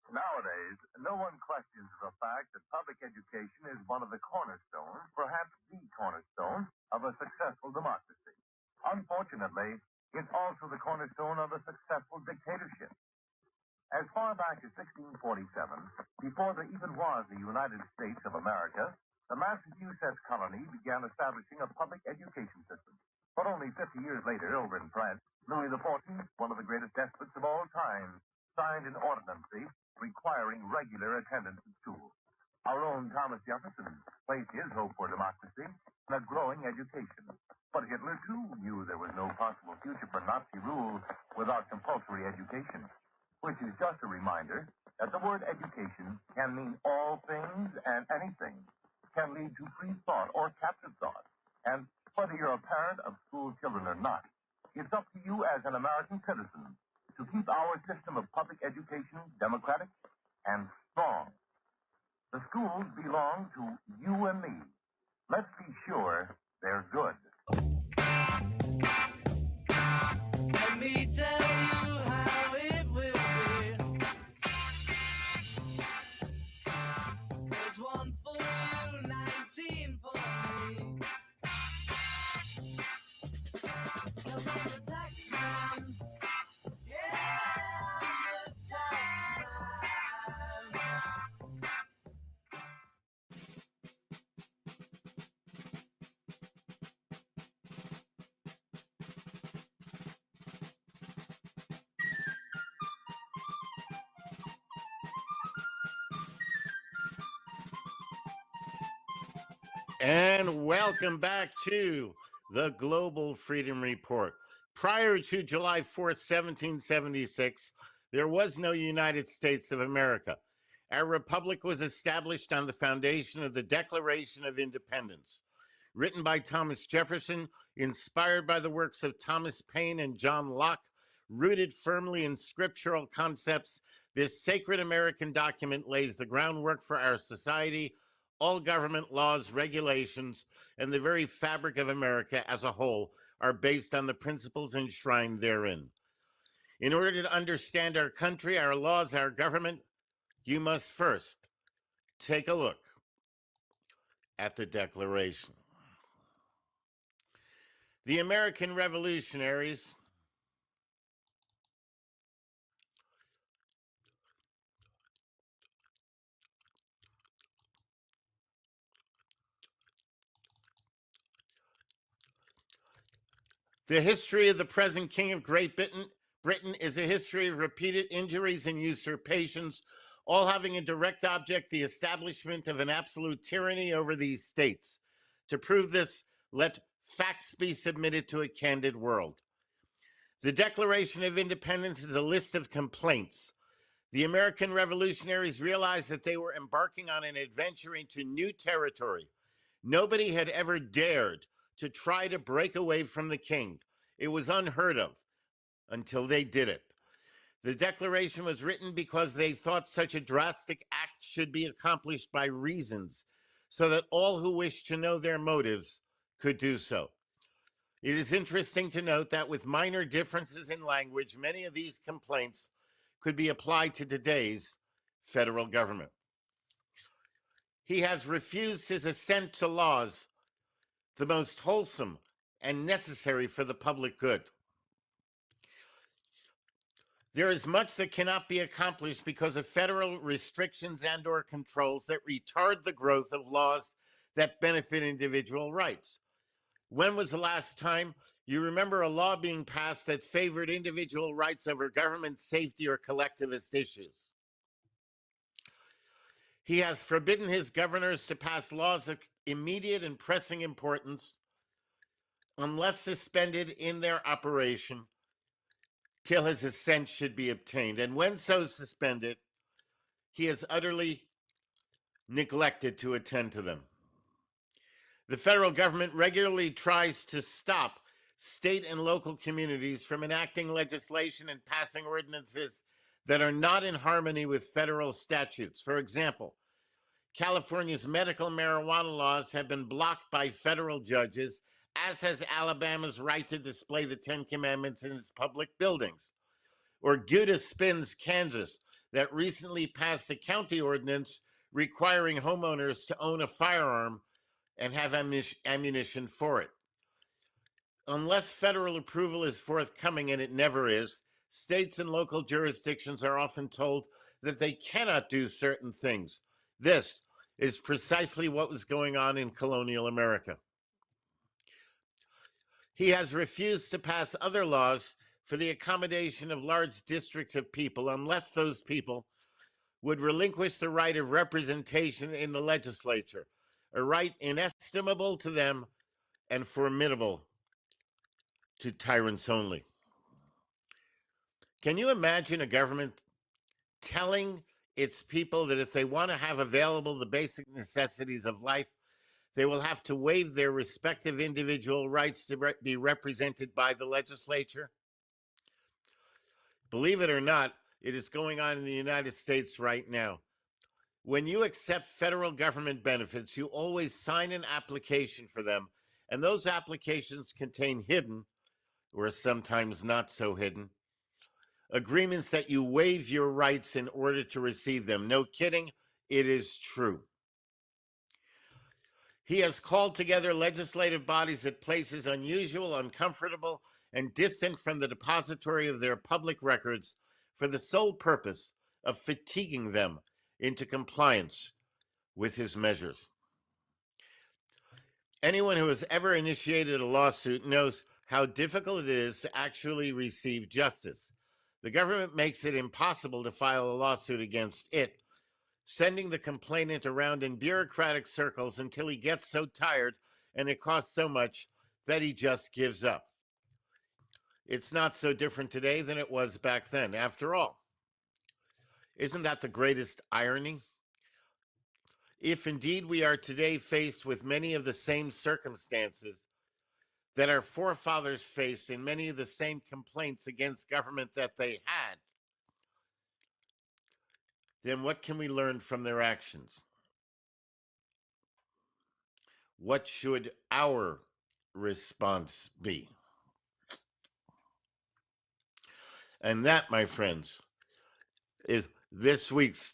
Nowadays, no one questions the fact that public education is one of the cornerstones, perhaps the cornerstone, of a successful democracy. Unfortunately, it's also the cornerstone of a successful dictatorship. As far back as 1647, before there even was the United States of America, the Massachusetts colony began establishing a public education system. But only 50 years later, over in France, Louis XIV, one of the greatest despots of all time, signed an ordinance requiring regular attendance at school. Our own Thomas Jefferson placed his hope for democracy in a growing education. But Hitler, too, knew there was no possible future for Nazi rule without compulsory education, which is just a reminder that the word education can mean all things and anything, can lead to free thought or captive thought. And whether you're a parent of school children or not, it's up to you as an American citizen to keep our system of public education democratic and strong. The schools belong to you and me. Let's be sure they're good. Let me tell you how it will be. There's one for you, 19 for me. 'Cause I'm the tax man. Yeah, I'm the tax man. And welcome back to the Global Freedom Report. Prior to July 4th, 1776, there was no United States of America. Our republic was established on the foundation of the Declaration of Independence. Written by Thomas Jefferson, inspired by the works of Thomas Paine and John Locke, rooted firmly in scriptural concepts, this sacred American document lays the groundwork for our society. All government laws, regulations, and the very fabric of America as a whole are based on the principles enshrined therein. In order to understand our country, our laws, our government, you must first take a look at the Declaration. The American revolutionaries The history of the present King of Great Britain is a history of repeated injuries and usurpations, all having a direct object, the establishment of an absolute tyranny over these states. To prove this, let facts be submitted to a candid world. The Declaration of Independence is a list of complaints. The American revolutionaries realized that they were embarking on an adventure into new territory. Nobody had ever dared to try to break away from the king. It was unheard of until they did it. The Declaration was written because they thought such a drastic act should be accomplished by reasons, so that all who wished to know their motives could do so. It is interesting to note that with minor differences in language, many of these complaints could be applied to today's federal government. He has refused his assent to laws, the most wholesome and necessary for the public good. There is much that cannot be accomplished because of federal restrictions and/or controls that retard the growth of laws that benefit individual rights. When was the last time you remember a law being passed that favored individual rights over government safety or collectivist issues? He has forbidden his governors to pass laws of immediate and pressing importance unless suspended in their operation till his assent should be obtained. And when so suspended, he has utterly neglected to attend to them. The federal government regularly tries to stop state and local communities from enacting legislation and passing ordinances that are not in harmony with federal statutes. For example, California's medical marijuana laws have been blocked by federal judges, as has Alabama's right to display the Ten Commandments in its public buildings. Or Gouda Spins, Kansas, that recently passed a county ordinance requiring homeowners to own a firearm and have ammunition for it. Unless federal approval is forthcoming, and it never is, states and local jurisdictions are often told that they cannot do certain things. This is precisely what was going on in colonial America. He has refused to pass other laws for the accommodation of large districts of people unless those people would relinquish the right of representation in the legislature, a right inestimable to them and formidable to tyrants only. Can you imagine a government telling its people that if they want to have available the basic necessities of life, they will have to waive their respective individual rights to be represented by the legislature? Believe it or not, it is going on in the United States right now. When you accept federal government benefits, you always sign an application for them, and those applications contain hidden, or sometimes not so hidden, agreements that you waive your rights in order to receive them. No kidding, it is true. He has called together legislative bodies at places unusual, uncomfortable, and distant from the depository of their public records for the sole purpose of fatiguing them into compliance with his measures. Anyone who has ever initiated a lawsuit knows how difficult it is to actually receive justice. The government makes it impossible to file a lawsuit against it, sending the complainant around in bureaucratic circles until he gets so tired and it costs so much that he just gives up. It's not so different today than it was back then. After all, isn't that the greatest irony? If indeed we are today faced with many of the same circumstances that our forefathers faced and many of the same complaints against government that they had, then what can we learn from their actions? What should our response be? And that, my friends, is this week's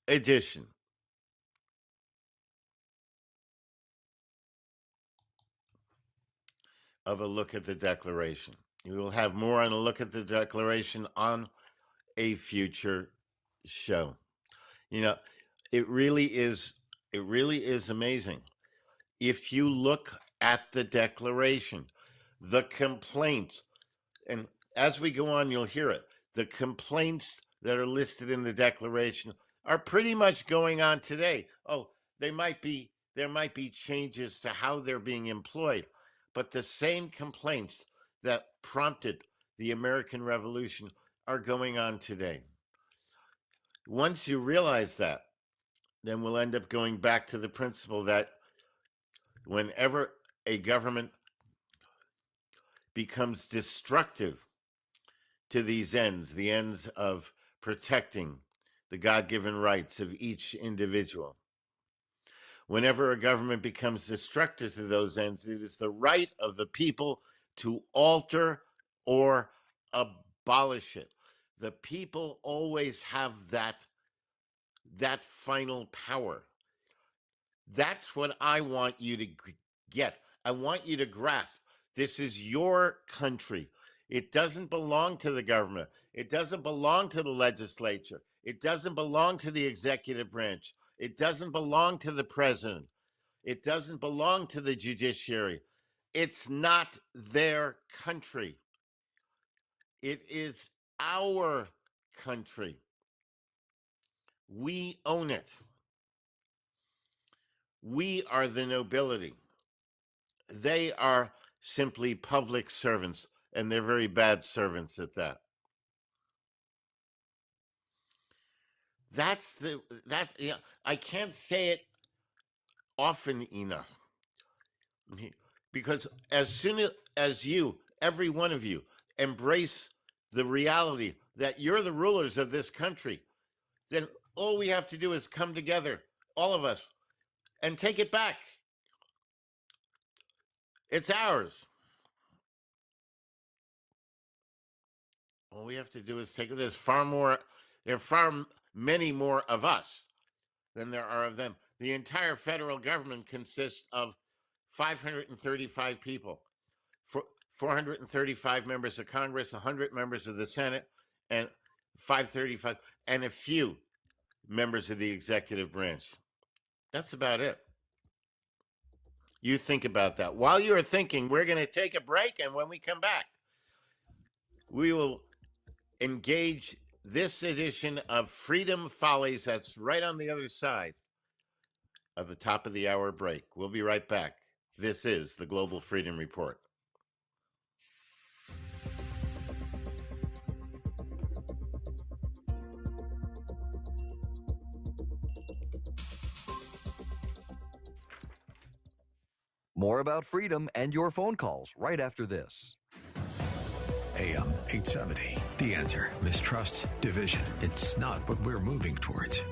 edition of A Look at the Declaration. We will have more on A Look at the Declaration on a future show. You know, it really is amazing. If you look at the Declaration, the complaints, and as we go on, you'll hear it, the complaints that are listed in the Declaration are pretty much going on today. Oh, there might be changes to how they're being employed, but the same complaints that prompted the American Revolution are going on today. Once you realize that, then we'll end up going back to the principle that whenever a government becomes destructive to these ends, the ends of protecting the God-given rights of each individual, whenever a government becomes destructive to those ends, it is the right of the people to alter or abolish it. The people always have that final power. That's what I want you to get. I want you to grasp. This is your country. It doesn't belong to the government. It doesn't belong to the legislature. It doesn't belong to the executive branch. It doesn't belong to the president. It doesn't belong to the judiciary. It's not their country. It is our country. We own it. We are the nobility. They are simply public servants, and they're very bad servants at that. I can't say it often enough, because as soon as you, every one of you, embrace the reality that you're the rulers of this country, then all we have to do is come together, all of us, and take it back. It's ours. All we have to do is take it. There are far many more of us than there are of them. The entire federal government consists of 535 people, 435 members of Congress, 100 members of the Senate, and 535, and a few members of the executive branch. That's about it. You think about that. While you are thinking, we're going to take a break, and when we come back, we will engage this edition of Freedom Follies. That's right on the other side of the top of the hour break. We'll be right back. This is the Global Freedom Report. More about freedom and your phone calls right after this. AM 870. The Answer. Mistrust, division. It's not what we're moving towards.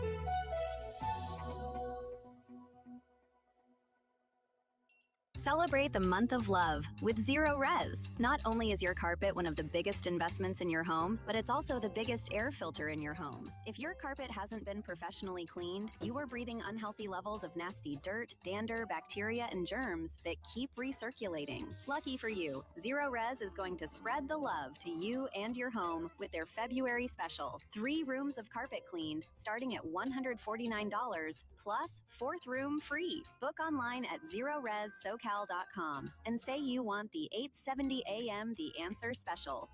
Celebrate the month of love with Zero Res. Not only is your carpet one of the biggest investments in your home, but it's also the biggest air filter in your home. If your carpet hasn't been professionally cleaned, you are breathing unhealthy levels of nasty dirt, dander, bacteria, and germs that keep recirculating. Lucky for you, Zero Res is going to spread the love to you and your home with their February special. 3 rooms of carpet cleaned, starting at $149, plus 4th room free. Book online at ZeroResSoCal.com and say you want the 870 AM The Answer special.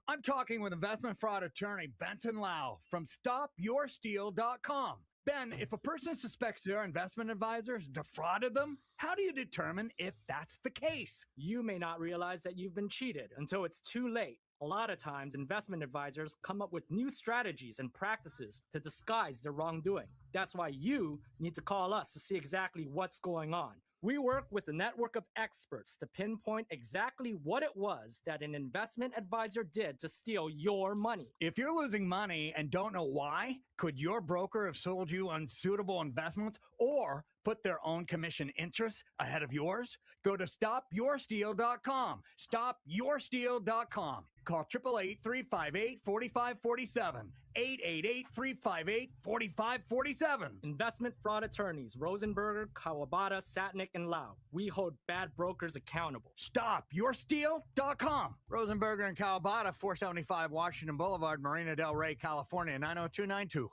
I'm talking with investment fraud attorney Benton Lau from StopYourSteal.com. Ben, if a person suspects their investment advisors defrauded them, how do you determine if that's the case? You may not realize that you've been cheated until it's too late. A lot of times, investment advisors come up with new strategies and practices to disguise their wrongdoing. That's why you need to call us to see exactly what's going on. We work with a network of experts to pinpoint exactly what it was that an investment advisor did to steal your money. If you're losing money and don't know why, could your broker have sold you unsuitable investments or put their own commission interests ahead of yours? Go to StopYourSteal.com. StopYourSteal.com. Call 888-358-4547. 888-358-4547. Investment fraud attorneys Rosenberger, Kawabata, Satnick, and Lau. We hold bad brokers accountable. StopYourSteal.com. Rosenberger and Kawabata, 475 Washington Boulevard, Marina Del Rey, California, 90292.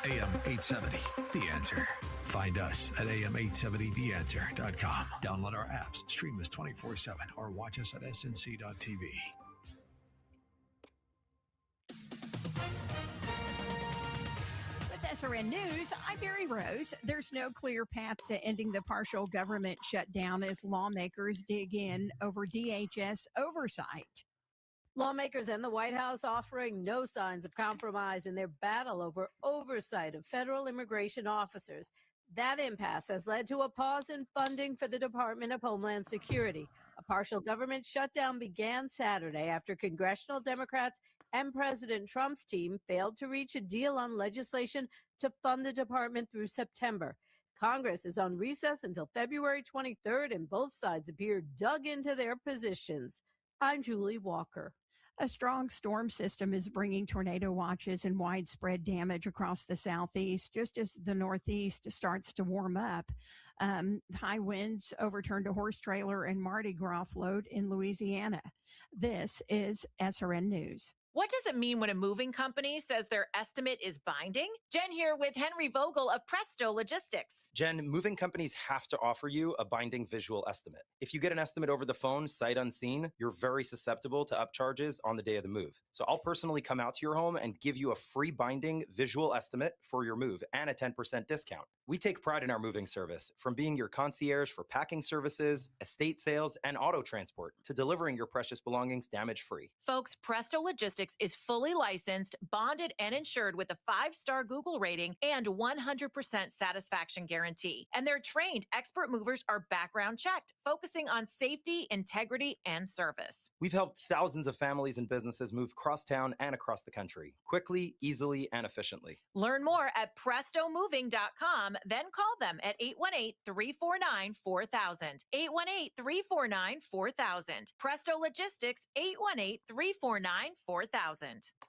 AM 870. The Answer. Find us at am870theanswer.com. Download our apps, stream us 24/7, or watch us at snc.tv. With SRN News, I'm Mary Rose. There's no clear path to ending the partial government shutdown as lawmakers dig in over DHS oversight. Lawmakers and the White House offering no signs of compromise in their battle over oversight of federal immigration officers. That impasse has led to a pause in funding for the Department of Homeland Security. A partial government shutdown began Saturday after congressional Democrats and President Trump's team failed to reach a deal on legislation to fund the department through September. Congress is on recess until February 23rd, and both sides appear dug into their positions. I'm Julie Walker. A strong storm system is bringing tornado watches and widespread damage across the southeast, just as the northeast starts to warm up. High winds overturned a horse trailer and Mardi Gras float in Louisiana. This is SRN News. What does it mean when a moving company says their estimate is binding? Jen here with Henry Vogel of Presto Logistics. Jen, moving companies have to offer you a binding visual estimate. If you get an estimate over the phone, sight unseen, you're very susceptible to upcharges on the day of the move. So I'll personally come out to your home and give you a free binding visual estimate for your move and a 10% discount. We take pride in our moving service, from being your concierge for packing services, estate sales, and auto transport, to delivering your precious belongings damage-free. Folks, Presto Logistics is fully licensed, bonded, and insured with a 5-star Google rating and 100% satisfaction guarantee. And their trained expert movers are background checked, focusing on safety, integrity, and service. We've helped thousands of families and businesses move cross-town and across the country, quickly, easily, and efficiently. Learn more at PrestoMoving.com, then call them at 818-349-4000. 818-349-4000. Presto Logistics, 818-349-4000.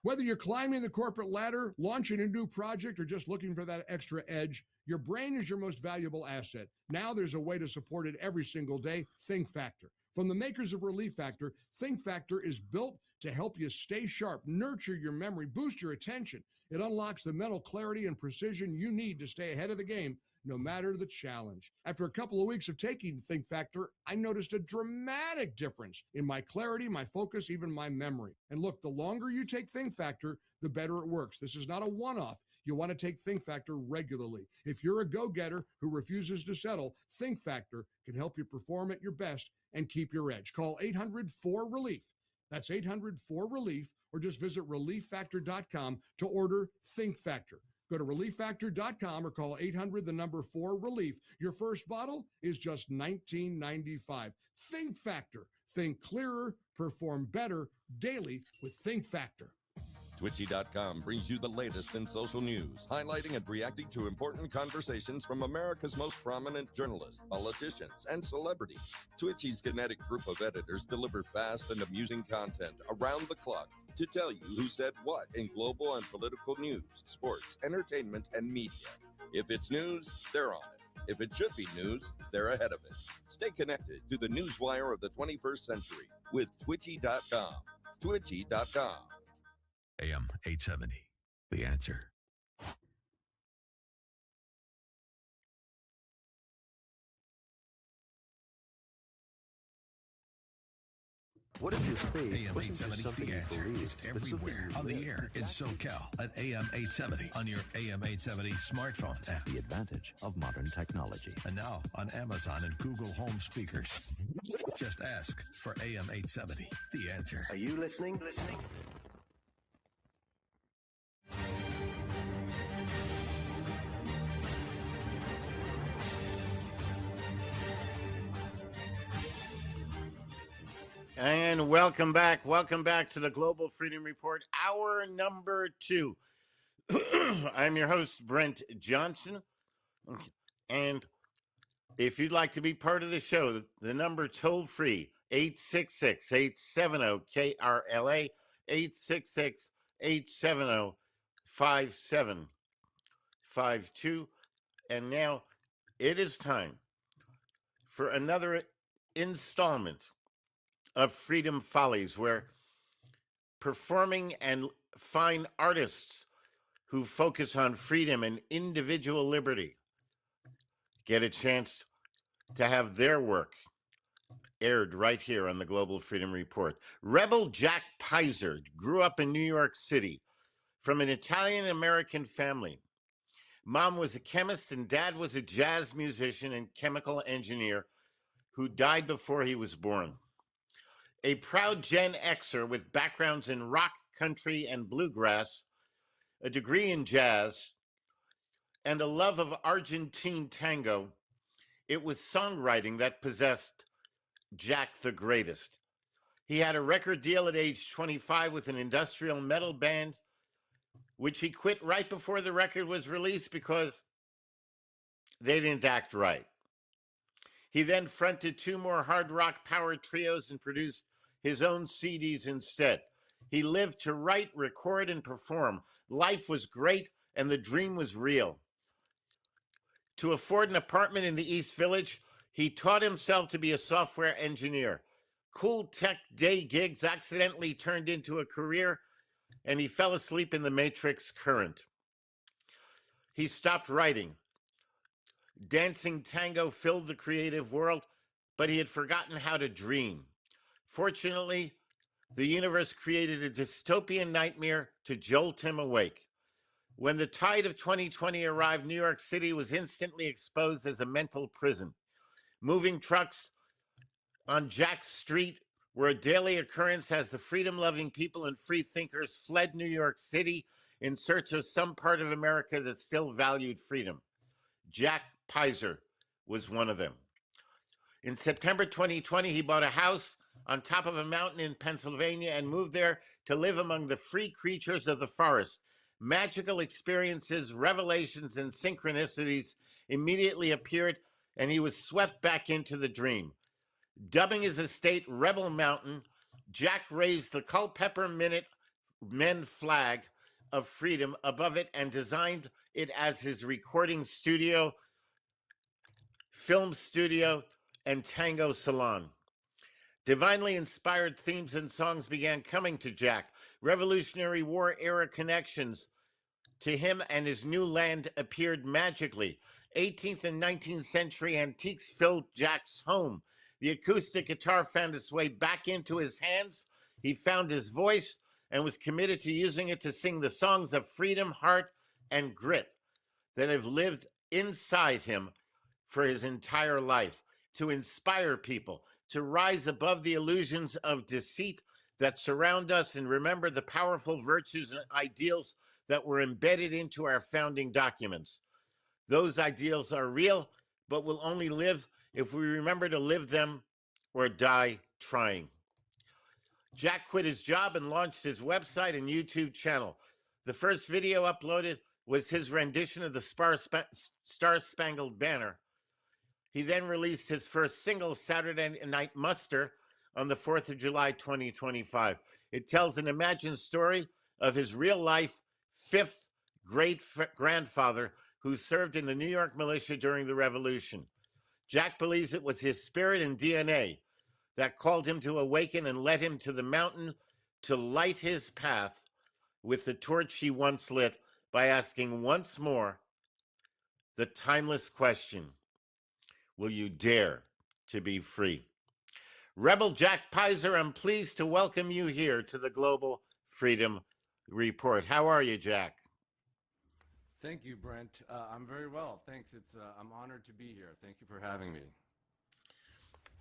Whether you're climbing the corporate ladder, launching a new project, or just looking for that extra edge, your brain is your most valuable asset. Now there's a way to support it every single day. Think Factor. From the makers of Relief Factor, Think Factor is built to help you stay sharp, nurture your memory, boost your attention. It unlocks the mental clarity and precision you need to stay ahead of the game, no matter the challenge. After a couple of weeks of taking Think Factor, I noticed a dramatic difference in my clarity, my focus, even my memory. And look, the longer you take Think Factor, the better it works. This is not a one-off. You want to take Think Factor regularly. If you're a go-getter who refuses to settle, Think Factor can help you perform at your best and keep your edge. Call 800-4RELIEF. That's 800-4RELIEF, or just visit relieffactor.com to order Think Factor. Go to relieffactor.com or call 800-4RELIEF. Your first bottle is just $19.95. Think Factor. Think clearer, perform better daily with Think Factor. Twitchy.com brings you the latest in social news, highlighting and reacting to important conversations from America's most prominent journalists, politicians, and celebrities. Twitchy's kinetic group of editors deliver fast and amusing content around the clock to tell you who said what in global and political news, sports, entertainment, and media. If it's news, they're on it. If it should be news, they're ahead of it. Stay connected to the newswire of the 21st century with Twitchy.com. Twitchy.com. AM 870, The Answer. What if your faith AM wasn't just 870, something The you Answer believed, is but something everywhere you on the lived? air in SoCal at AM 870 on your AM 870 smartphone app. The advantage of modern technology. And now on Amazon and Google Home speakers. Just ask for AM 870, The Answer. Are you listening? And welcome back to the Global Freedom Report, hour number 2. I'm your host, Brent Johnson. And if you'd like to be part of the show, the number toll free, 866-870-KRLA, 866-870-5752. And now it is time for another installment of Freedom Follies, where performing and fine artists who focus on freedom and individual liberty get a chance to have their work aired right here on the Global Freedom Report. Rebel Jack Pizer grew up in New York City from an Italian-American family. Mom was a chemist and dad was a jazz musician and chemical engineer who died before he was born. A proud Gen Xer with backgrounds in rock, country, and bluegrass, a degree in jazz, and a love of Argentine tango, it was songwriting that possessed Jack the greatest. He had a record deal at age 25 with an industrial metal band, which he quit right before the record was released because they didn't act right. He then fronted 2 more hard rock power trios and produced his own CDs instead. He lived to write, record, and perform. Life was great, and the dream was real. To afford an apartment in the East Village, he taught himself to be a software engineer. Cool tech day gigs accidentally turned into a career, and he fell asleep in the Matrix current. He stopped writing. Dancing tango filled the creative world, but he had forgotten how to dream. Fortunately, the universe created a dystopian nightmare to jolt him awake. When the tide of 2020 arrived, New York City was instantly exposed as a mental prison. Moving trucks on Jack's Street were a daily occurrence as the freedom-loving people and free thinkers fled New York City in search of some part of America that still valued freedom. Jack Pizer was one of them. In September 2020, he bought a house on top of a mountain in Pennsylvania and moved there to live among the free creatures of the forest. Magical experiences, revelations, and synchronicities immediately appeared, and he was swept back into the dream. Dubbing his estate Rebel Mountain, Jack raised the Culpeper Men flag of freedom above it and designed it as his recording studio, film studio, and tango salon. Divinely inspired themes and songs began coming to Jack. Revolutionary War era connections to him and his new land appeared magically. 18th and 19th century antiques filled Jack's home. The acoustic guitar found its way back into his hands. He found his voice and was committed to using it to sing the songs of freedom, heart, and grit that have lived inside him for his entire life, to inspire people, to rise above the illusions of deceit that surround us and remember the powerful virtues and ideals that were embedded into our founding documents. Those ideals are real, but will only live if we remember to live them or die trying. Jack quit his job and launched his website and YouTube channel. The first video uploaded was his rendition of the Star-Spangled Banner. He then released his first single, Saturday Night Muster, on the 4th of July, 2025. It tells an imagined story of his real-life fifth great-grandfather who served in the New York Militia during the Revolution. Jack believes it was his spirit and DNA that called him to awaken and led him to the mountain to light his path with the torch he once lit by asking once more the timeless question, will you dare to be free? Rebel Jack Pizer, I'm pleased to welcome you here to the Global Freedom Report. How are you, Jack? Thank you, Brent. I'm very well, thanks. I'm honored to be here. Thank you for having me.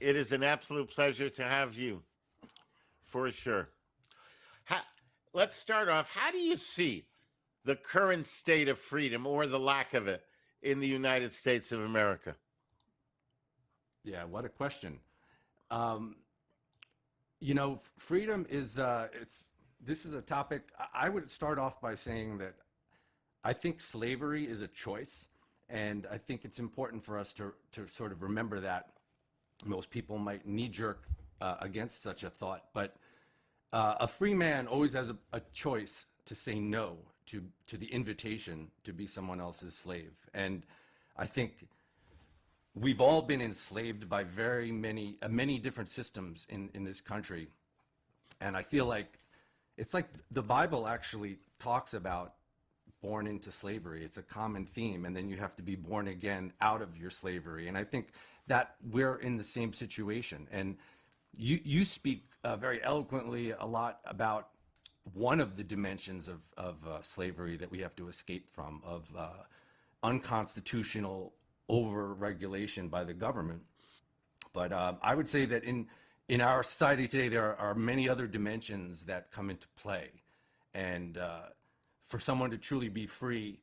It is an absolute pleasure to have you, for sure. Let's start off. How do you see the current state of freedom, or the lack of it, in the United States of America? Yeah, what a question. You know, freedom is, this is a topic. I would start off by saying that I think slavery is a choice, and I think it's important for us to sort of remember that. Most people might knee-jerk against such a thought, but a free man always has a choice to say no to the invitation to be someone else's slave. And I think we've all been enslaved by very many different systems in this country. And I feel like it's like the Bible actually talks about born into slavery. It's a common theme, and then you have to be born again out of your slavery. And I think that we're in the same situation. And you speak very eloquently a lot about one of the dimensions of slavery that we have to escape from, of unconstitutional over-regulation by the government. But I would say that in our society today, there are many other dimensions that come into play. And for someone to truly be free,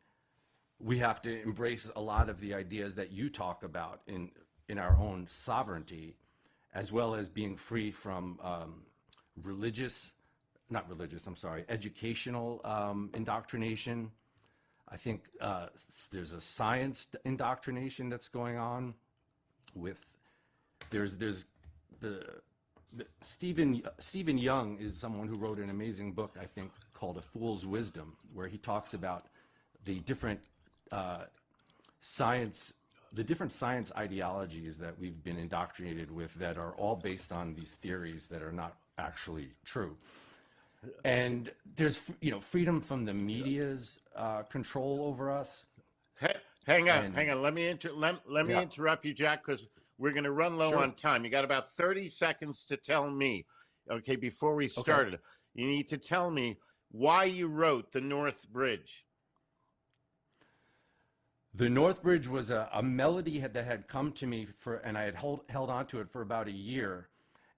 we have to embrace a lot of the ideas that you talk about in our own sovereignty, as well as being free from educational indoctrination. I think there's a science indoctrination that's going on with, there's the Stephen Young is someone who wrote an amazing book, I think, called A Fool's Wisdom, where he talks about the different science ideologies that we've been indoctrinated with that are all based on these theories that are not actually true. And there's, freedom from the media's control over us. Hang on. Let me interrupt you, Jack, because we're going to run low on time. You got about 30 seconds to tell me, okay, before we started. Okay. You need to tell me why you wrote The North Bridge. The North Bridge was a melody that had come to me and I had held on to it for about a year.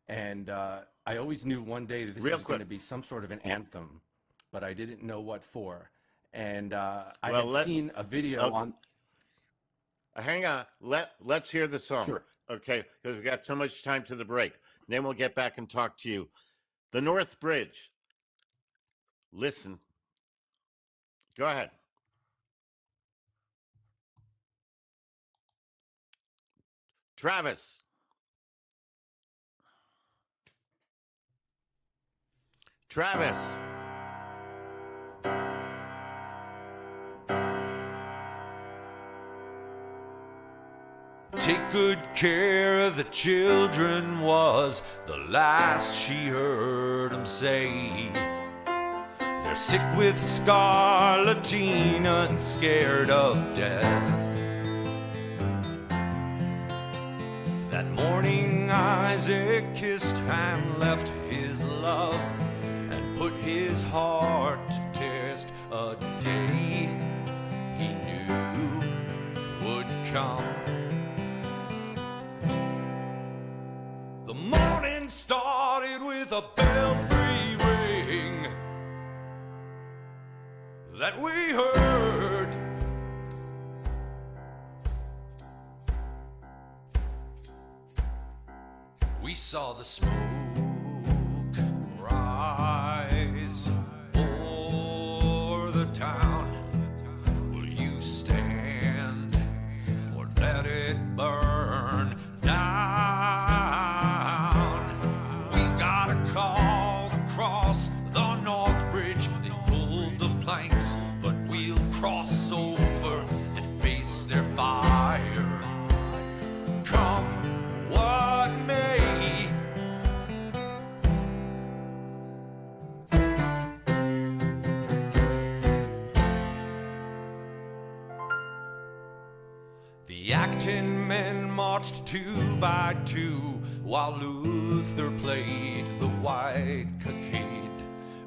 And I always knew one day that this was going to be some sort of an anthem, but I didn't know what for. And I had seen a video on... Hang on. Let's hear the song. Sure. Okay, because we've got so much time to the break. Then we'll get back and talk to you. The North Bridge. Listen. Go ahead. Travis. Travis. Take good care of the children was the last she heard him say. They're sick with scarlatina and scared of death. That morning Isaac kissed and left his love and put his heart to test a day he knew would come. The morning started with a belfry ring that we heard. We saw the smoke rise o'er the town. Will you stand or let it burn down? We got a call across the North Bridge. They pulled the planks, but we'll cross over and face their fire. Come what may. The Acton men marched 2 by 2 while Luther played the white cockade,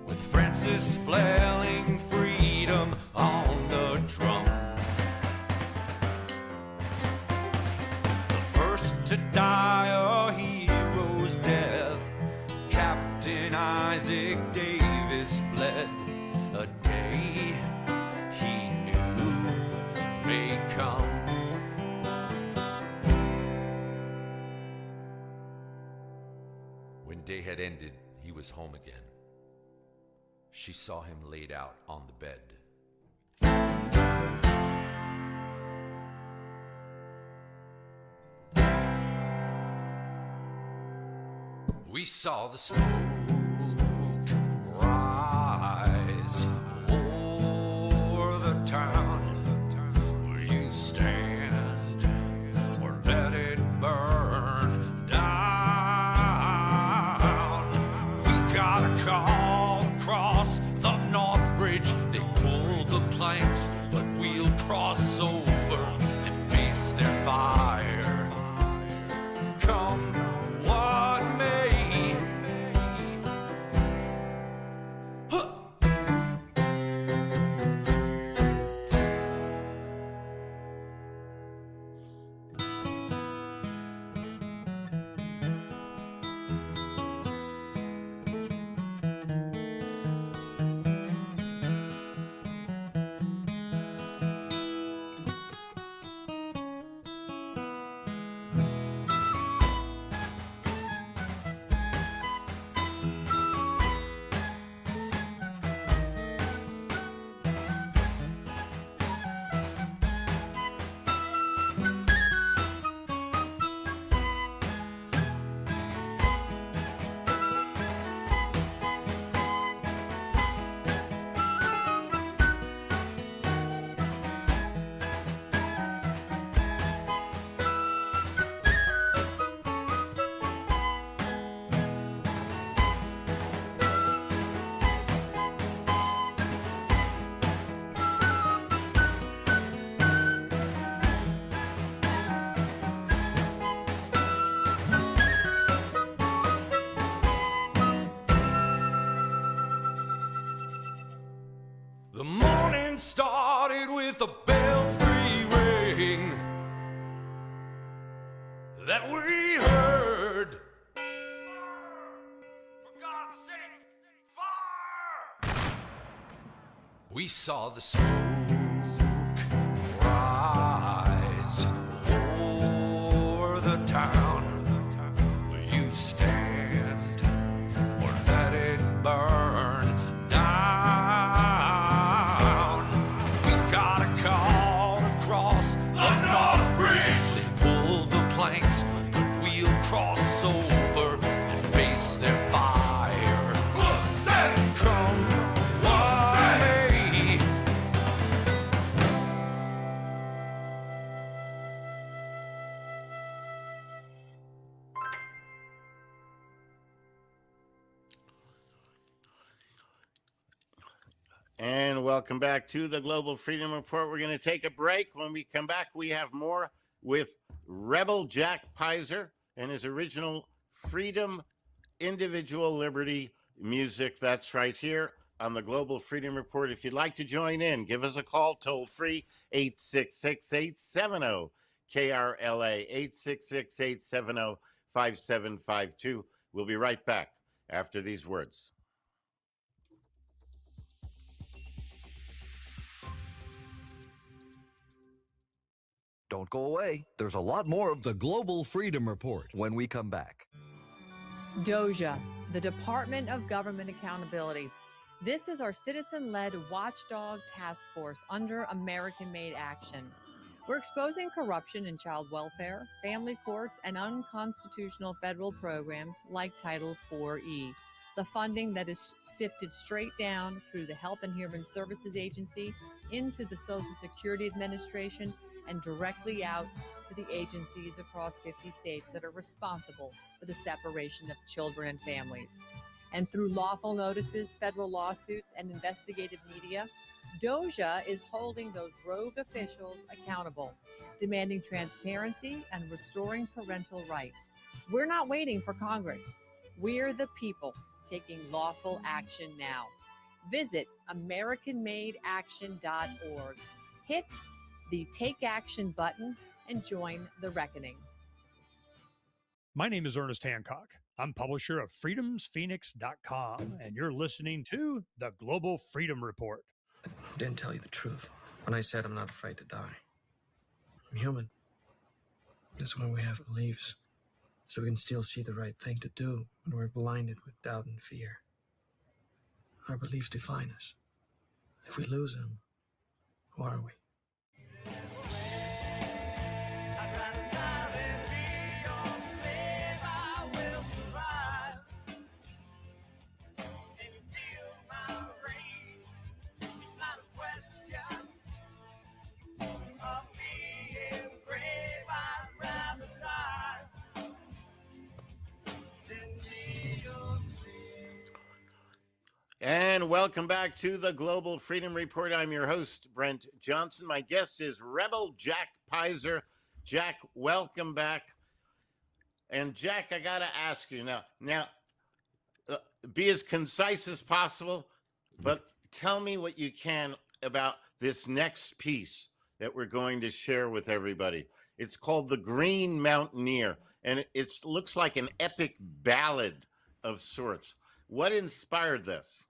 with Francis flailing freedom on the drum. The first to die a hero's death, Captain Isaac Davis bled. A day he knew may come. When day had ended, he was home again. She saw him laid out on the bed. We saw the smoke rise o'er the town. Will you stand or let it burn down? We got a call across the North Bridge. They pulled the planks, but we'll cross over and face their fire. Come what may. The morning started with a belfry ring that we heard. For God's sake, fire! We saw the smoke rise o'er the town. Will you stand or let it burn down? We got a call across the North Bridge. They pulled the planks, but we'll cross over and face their fire. Come what may. And welcome back to the Global Freedom Report. We're going to take a break. When we come back, we have more with Rebel Jack Pizer and his original Freedom, Individual Liberty music. That's right here on the Global Freedom Report. If you'd like to join in, give us a call toll free 866-870 KRLA 866-870-5752. We'll be right back after these words. Don't go away. There's a lot more of the Global Freedom Report when we come back. DOJA, the Department of Government Accountability. This is our citizen-led watchdog task force under American-made action. We're exposing corruption in child welfare, family courts, and unconstitutional federal programs like Title 4E. The funding that is sifted straight down through the Health and Human Services Agency into the Social Security Administration and directly out to the agencies across 50 states that are responsible for the separation of children and families. And through lawful notices, federal lawsuits, and investigative media, DOJA is holding those rogue officials accountable, demanding transparency and restoring parental rights. We're not waiting for Congress. We're the people taking lawful action now. Visit AmericanMadeAction.org. Hit the Take Action button and join the reckoning. My name is Ernest Hancock. I'm publisher of freedomsphoenix.com, and you're listening to the Global Freedom Report. I didn't tell you the truth when I said I'm not afraid to die. I'm human. That's why we have beliefs, so we can still see the right thing to do when we're blinded with doubt and fear. Our beliefs define us. If we lose them, who are we? And welcome back to the Global Freedom Report. I'm your host, Brent Johnson. My guest is Rebel Jack Pizer. Jack, welcome back. And Jack, I got to ask you now, be as concise as possible, but tell me what you can about this next piece that we're going to share with everybody. It's called The Green Mountaineer, and it looks like an epic ballad of sorts. What inspired this?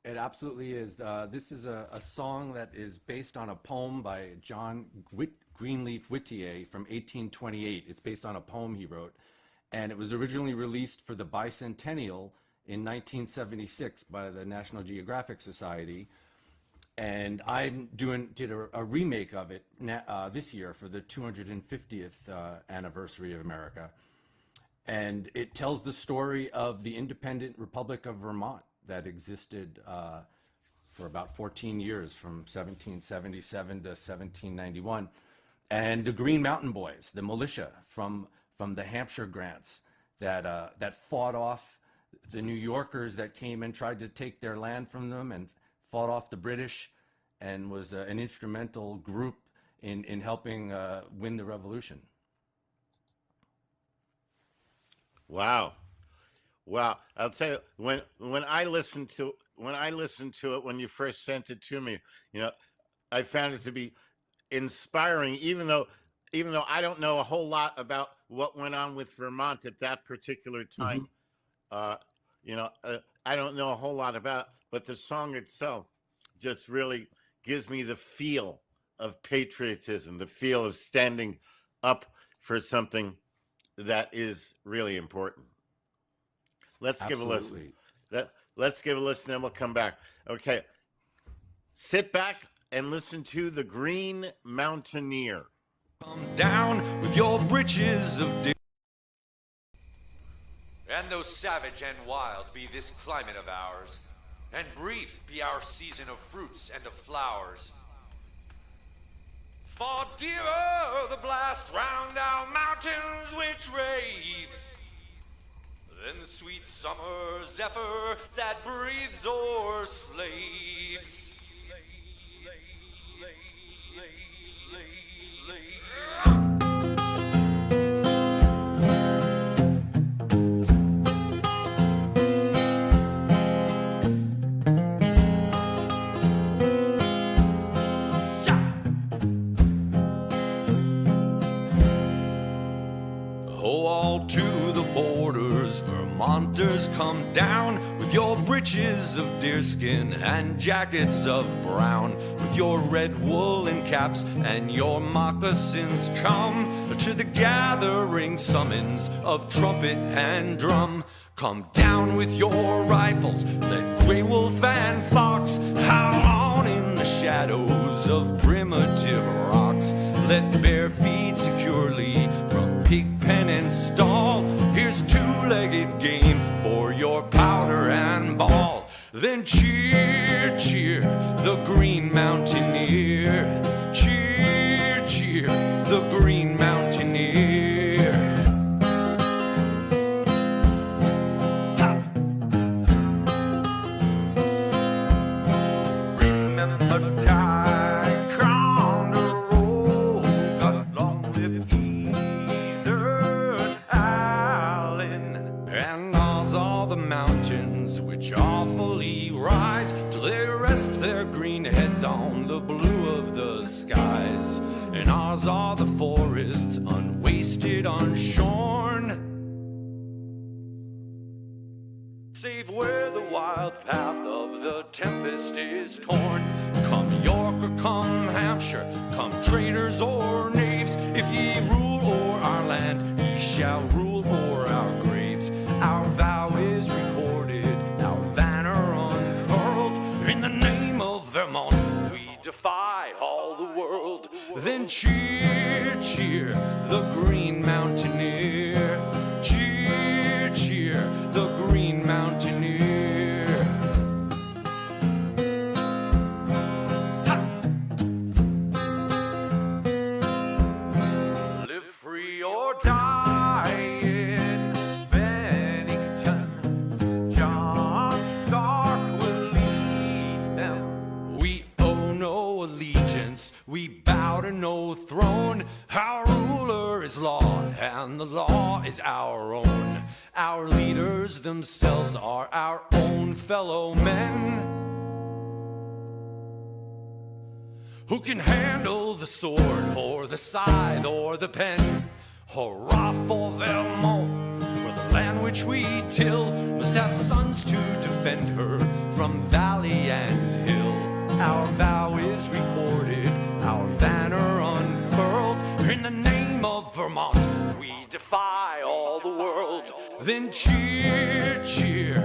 It absolutely is. This is a song that is based on a poem by John Greenleaf Whittier from 1828. It's based on a poem he wrote, and it was originally released for the bicentennial in 1976 by the National Geographic Society. And I did a remake of it this year for the 250th anniversary of America. And it tells the story of the independent Republic of Vermont that existed for about 14 years, from 1777 to 1791. And the Green Mountain Boys, the militia from the Hampshire grants that fought off the New Yorkers that came and tried to take their land from them, and fought off the British, and was an instrumental group in helping win the revolution. Wow. I'll tell you, when I listened to it when you first sent it to me, I found it to be inspiring, even though I don't know a whole lot about what went on with Vermont at that particular time. I don't know a whole lot about, but the song itself just really gives me the feel of patriotism, the feel of standing up for something that is really important. Let's give a listen. Let's give a listen, and we'll come back. Okay. Sit back and listen to The Green Mountaineer. Come down with your breeches of and though savage and wild be this climate of ours, and brief be our season of fruits and of flowers, far dearer the blast round our mountains which raves, than the sweet summer zephyr that breathes o'er slaves. Oh, all to the borders, Vermonters, come down with your breeches of deerskin and jackets of brown, with your red woolen caps and your moccasins. Come to the gathering summons of trumpet and drum. Come down with your rifles, let gray wolf and fox howl on in the shadows of primitive rocks. Let bare feet securely from pig pen and stall. Here's two-legged game for your powder and ball. Then cheer, cheer, the Green Mountaineer. Cheer, cheer, the Green Mountaineer. Remember the time crown the road, got long-lived Ethan Allen. And ours are the mountains which awfully rise till they rest their green heads on the blue of the skies. And ours are the forests unwasted, unshorn, save where the wild path of the tempest is torn. Come York or come Hampshire, come traitors or knaves, if ye rule o'er our land, ye shall rule o'er our graves. Our vow is recorded, our banner unfurled, in the name of Vermont we defy all the world. Then cheer, cheer, the Green Mountaineer. Cheer, cheer, the Green Mountaineer. Ha! Live free or die in Bennington. John Stark will lead them. We owe no allegiance, we bow to no throne. Our ruler is law, and the law is our own. Our leaders themselves are our own fellow men, who can handle the sword or the scythe or the pen. Hurrah for Vermont, for the land which we till must have sons to defend her from valley and hill. Our vow is recorded, our banner unfurled, in the name of Vermont we defy all the world. Then cheer, cheer,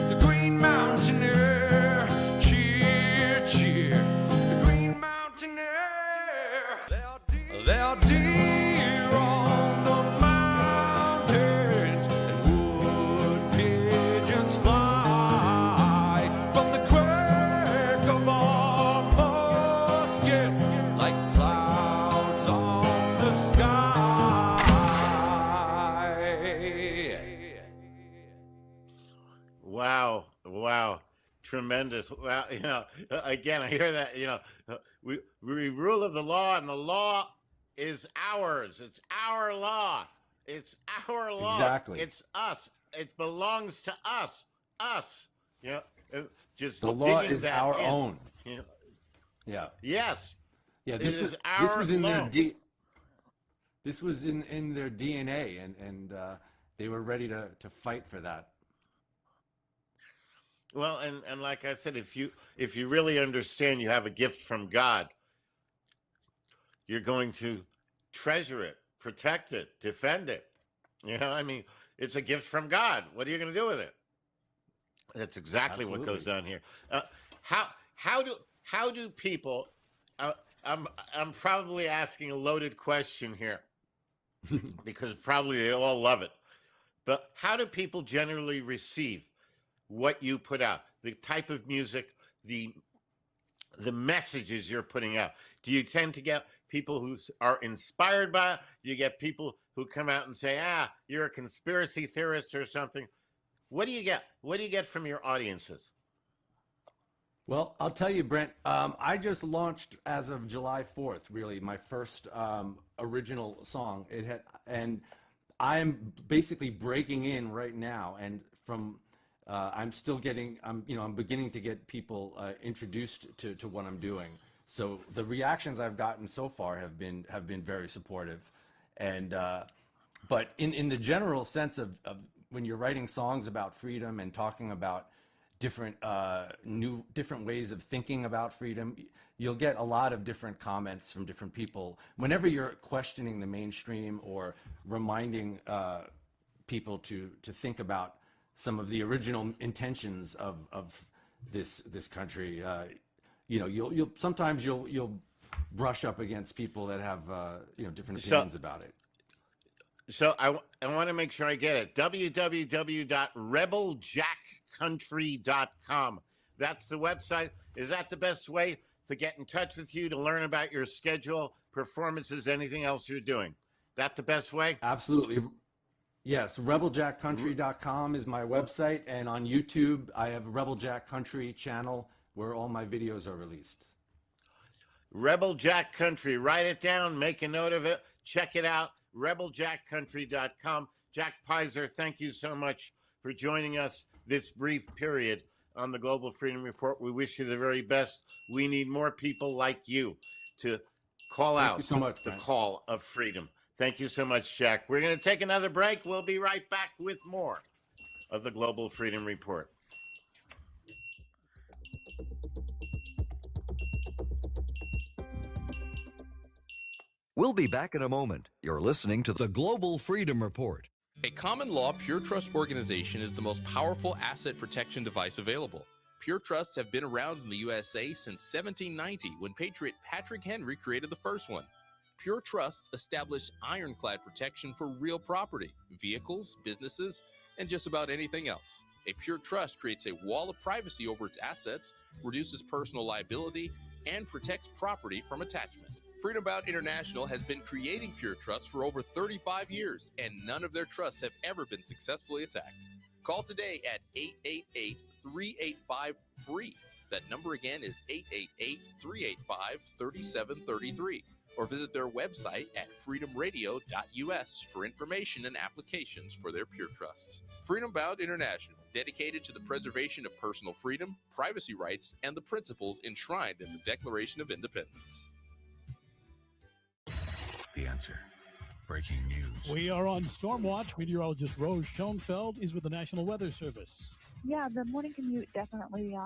the Green Mountaineer. Cheer, cheer, the Green Mountaineer. There are deer on the mountains, and wood pigeons fly from the crack of our muskets like clouds on the sky. Wow, wow, tremendous. Wow, again, I hear that, we rule of the law, and the law is ours. It's our law. It's our law. Exactly. It's us. It belongs to us. Us. Just The law digging is that our in, own. Yeah. Yes. Yeah, It this is was in law. this was in their DNA, and they were ready to fight for that. Well, and like I said, if you really understand you have a gift from God, you're going to treasure it, protect it, defend it. It's a gift from God. What are you going to do with it? That's exactly what goes on here. How do people? I'm probably asking a loaded question here, because probably they all love it. But how do people generally receive what you put out, the type of music, the messages you're putting out? Do you tend to get people who are inspired by it? Do you get people who come out and say, you're a conspiracy theorist or something? What do you get? What do you get from your audiences? Well, I'll tell you, Brent, I just launched as of July 4th, really, my first original song. And I'm basically breaking in right now, and I'm beginning to get people introduced to what I'm doing. So the reactions I've gotten so far have been very supportive, and but in the general sense of when you're writing songs about freedom and talking about different ways of thinking about freedom, you'll get a lot of different comments from different people. Whenever you're questioning the mainstream or reminding people to think about some of the original intentions of this country, you'll sometimes brush up against people that have different opinions about it. So I want to make sure I get it. www.rebeljackcountry.com. That's the website. Is that the best way to get in touch with you, to learn about your schedule, performances, anything else you're doing? That the best way? Absolutely. Yes, rebeljackcountry.com is my website, and on YouTube I have a Rebel Jack Country channel where all my videos are released. Rebel Jack Country. Write it down, make a note of it, check it out. reveljackcountry.com. Jack Pizer, thank you so much for joining us this brief period on the Global Freedom Report. We wish you the very best. We need more people like you to call out the call of freedom. Thank you so much, Jack. We're going to take another break. We'll be right back with more of the Global Freedom Report. We'll be back in a moment. You're listening to the Global Freedom Report. A common law pure trust organization is the most powerful asset protection device available. Pure trusts have been around in the USA since 1790, when Patriot Patrick Henry created the first one. Pure trusts establish ironclad protection for real property, vehicles, businesses, and just about anything else. A pure trust creates a wall of privacy over its assets, reduces personal liability, and protects property from attachment. Freedom Bound International has been creating pure trusts for over 35 years, and none of their trusts have ever been successfully attacked. Call today at 888-385-FREE. That number again is 888-385-3733. Or visit their website at freedomradio.us for information and applications for their pure trusts. Freedom Bound International, dedicated to the preservation of personal freedom, privacy rights, and the principles enshrined in the Declaration of Independence. The Answer. Breaking news. We are on Storm Watch. Meteorologist Rose Schoenfeld is with the National Weather Service. Yeah, the morning commute definitely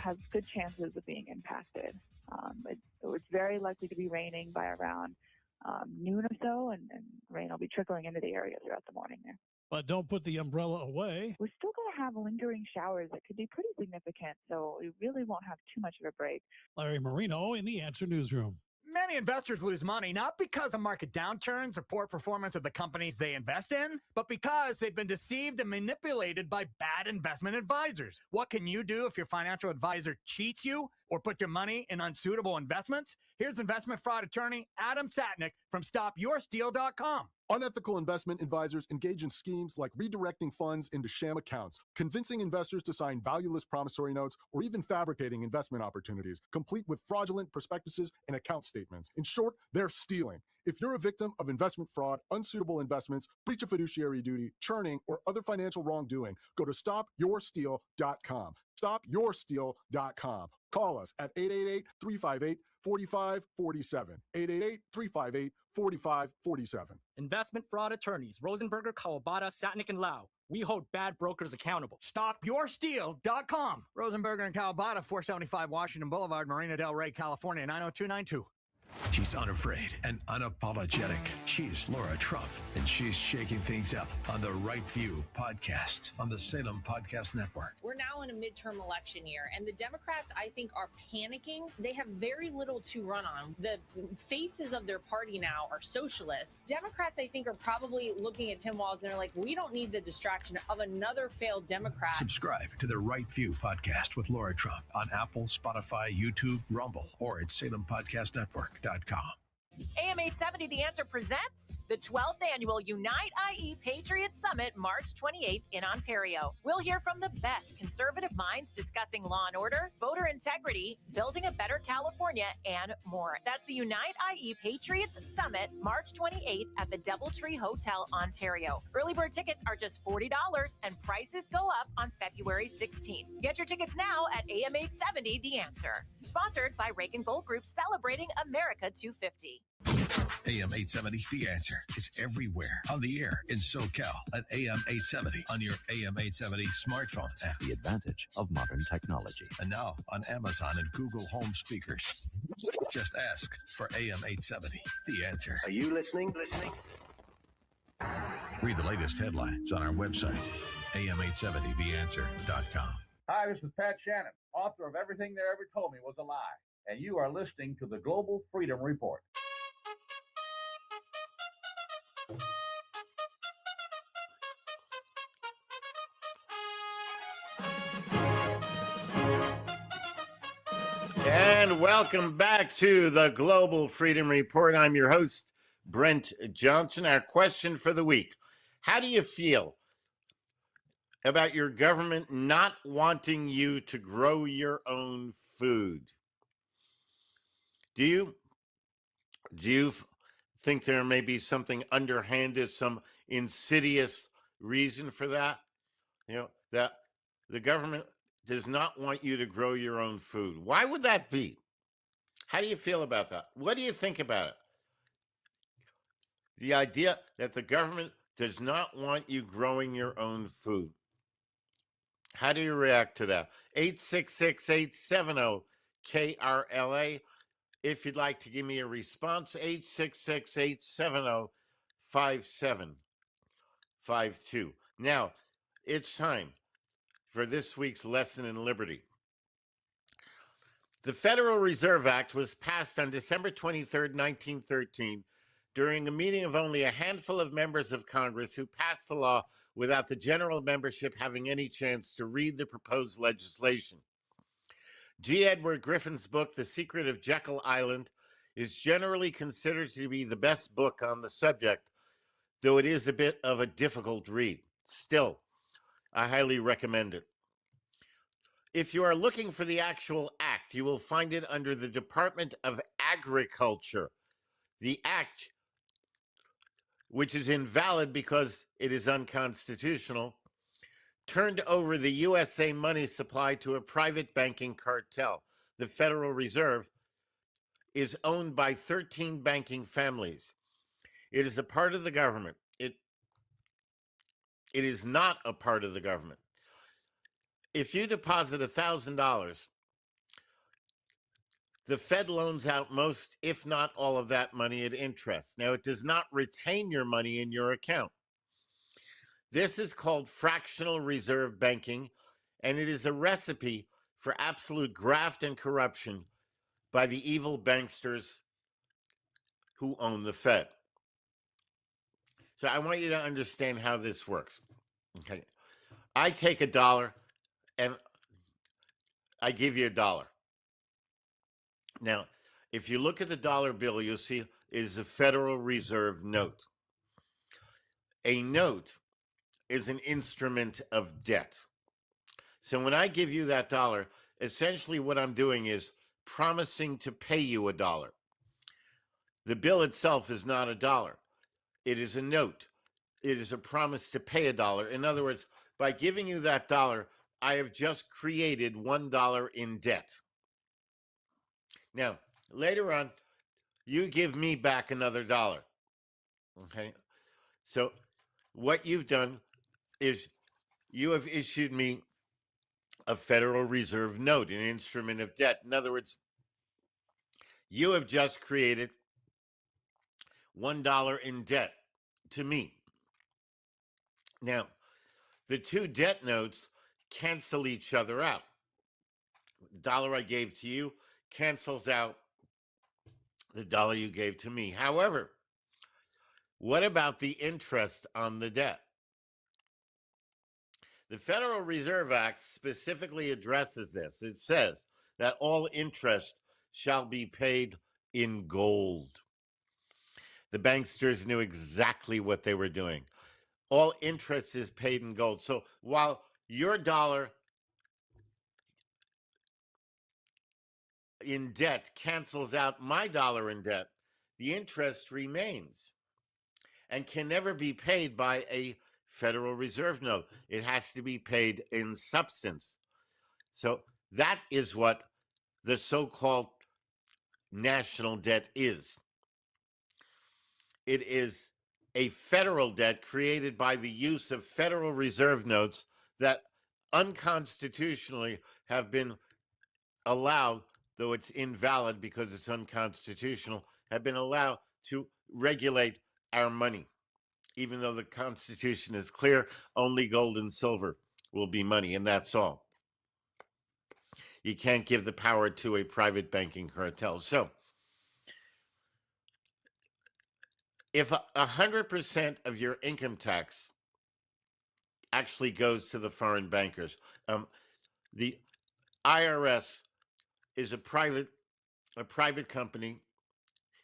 has good chances of being impacted. It's very likely to be raining by around noon or so, and rain will be trickling into the area throughout the morning there. But don't put the umbrella away. We're still going to have lingering showers that could be pretty significant, so we really won't have too much of a break. Larry Marino in the Answer Newsroom. Many investors lose money not because of market downturns or poor performance of the companies they invest in, but because they've been deceived and manipulated by bad investment advisors. What can you do if your financial advisor cheats you or put your money in unsuitable investments? Here's investment fraud attorney Adam Satnick from StopYourSteal.com. Unethical investment advisors engage in schemes like redirecting funds into sham accounts, convincing investors to sign valueless promissory notes, or even fabricating investment opportunities, complete with fraudulent prospectuses and account statements. In short, they're stealing. If you're a victim of investment fraud, unsuitable investments, breach of fiduciary duty, churning, or other financial wrongdoing, go to StopYourSteal.com. StopYourSteal.com. Call us at 888-358-4547. 888-358-4547. Investment fraud attorneys Rosenberger, Kawabata, Satnick, and Lau. We hold bad brokers accountable. StopYourSteal.com. Rosenberger and Kawabata, 475 Washington Boulevard, Marina Del Rey, California, 90292. She's unafraid and unapologetic. She's Laura Trump, and she's shaking things up on the Right View podcast on the Salem Podcast Network. We're now in a midterm election year, and the Democrats, I think, are panicking. They have very little to run on. The faces of their party now are socialists. Democrats, I think, are probably looking at Tim Walz and they're like, we don't need the distraction of another failed Democrat. Subscribe to the Right View podcast with Laura Trump on Apple, Spotify, YouTube, Rumble, or at SalemPodcastNetwork.com. AM 870 The Answer presents the 12th annual Unite IE Patriot Summit, March 28th in Ontario. We'll hear from the best conservative minds discussing law and order, voter integrity, building a better California, and more. That's the Unite IE Patriots Summit, March 28th at the DoubleTree Hotel, Ontario. Early bird tickets are just $40 and prices go up on February 16th. Get your tickets now at AM 870 The Answer. Sponsored by Reagan Gold Group, celebrating America 250. AM 870, The Answer is everywhere on the air in SoCal at AM 870 on your AM 870 smartphone app. The advantage of modern technology. And now on Amazon and Google Home speakers. Just ask for AM 870, The Answer. Are you listening? Read the latest headlines on our website, am870theanswer.com. Hi, this is Pat Shannon, author of Everything They Ever Told Me Was a Lie, and you are listening to the Global Freedom Report. And welcome back to the Global Freedom Report. I'm your host, Brent Johnson. Our question for the week: how do you feel about your government not wanting you to grow your own food? Do you think there may be something underhanded, some insidious reason for that? You know, that the government does not want you to grow your own food. Why would that be? How do you feel about that? What do you think about it? The idea that the government does not want you growing your own food. How do you react to that? 866-870-KRLA. If you'd like to give me a response, 866-870-5752. Now, it's time for this week's Lesson in Liberty. The Federal Reserve Act was passed on December 23, 1913, during a meeting of only a handful of members of Congress who passed the law without the general membership having any chance to read the proposed legislation. G. Edward Griffin's book, The Secret of Jekyll Island, is generally considered to be the best book on the subject, though it is a bit of a difficult read. Still, I highly recommend it. If you are looking for the actual act, you will find it under the Department of Agriculture. The act, which is invalid because it is unconstitutional, turned over the USA money supply to a private banking cartel. The Federal Reserve is owned by 13 banking families. It is a part of the government. It is not a part of the government. If you deposit $1,000, the Fed loans out most, if not all of that money at interest. Now, it does not retain your money in your account. This is called fractional reserve banking, and it is a recipe for absolute graft and corruption by the evil banksters who own the Fed. So I want you to understand how this works. Okay. I take $1 and I give you $1. Now, if you look at the dollar bill, you'll see it is a Federal Reserve note. A note is an instrument of debt. So when I give you that $1, essentially what I'm doing is promising to pay you $1. The bill itself is not $1. It is a note. It is a promise to pay $1. In other words, by giving you that $1, I have just created $1 in debt. Now, later on, you give me back another $1. Okay? So what you've done is you have issued me a Federal Reserve note, an instrument of debt. In other words, you have just created $1 in debt to me. Now, the two debt notes cancel each other out. The $1 I gave to you cancels out the $1 you gave to me. However, what about the interest on the debt? The Federal Reserve Act specifically addresses this. It says that all interest shall be paid in gold. The banksters knew exactly what they were doing. All interest is paid in gold. So while your dollar in debt cancels out my dollar in debt, the interest remains and can never be paid by a Federal Reserve note. It has to be paid in substance. So that is what the so-called national debt is. It is a federal debt created by the use of Federal Reserve notes that unconstitutionally have been allowed, though it's invalid because it's unconstitutional, have been allowed to regulate our money. Even though the Constitution is clear, only gold and silver will be money, and that's all. You can't give the power to a private banking cartel. So, if 100% of your income tax actually goes to the foreign bankers, the IRS is a private company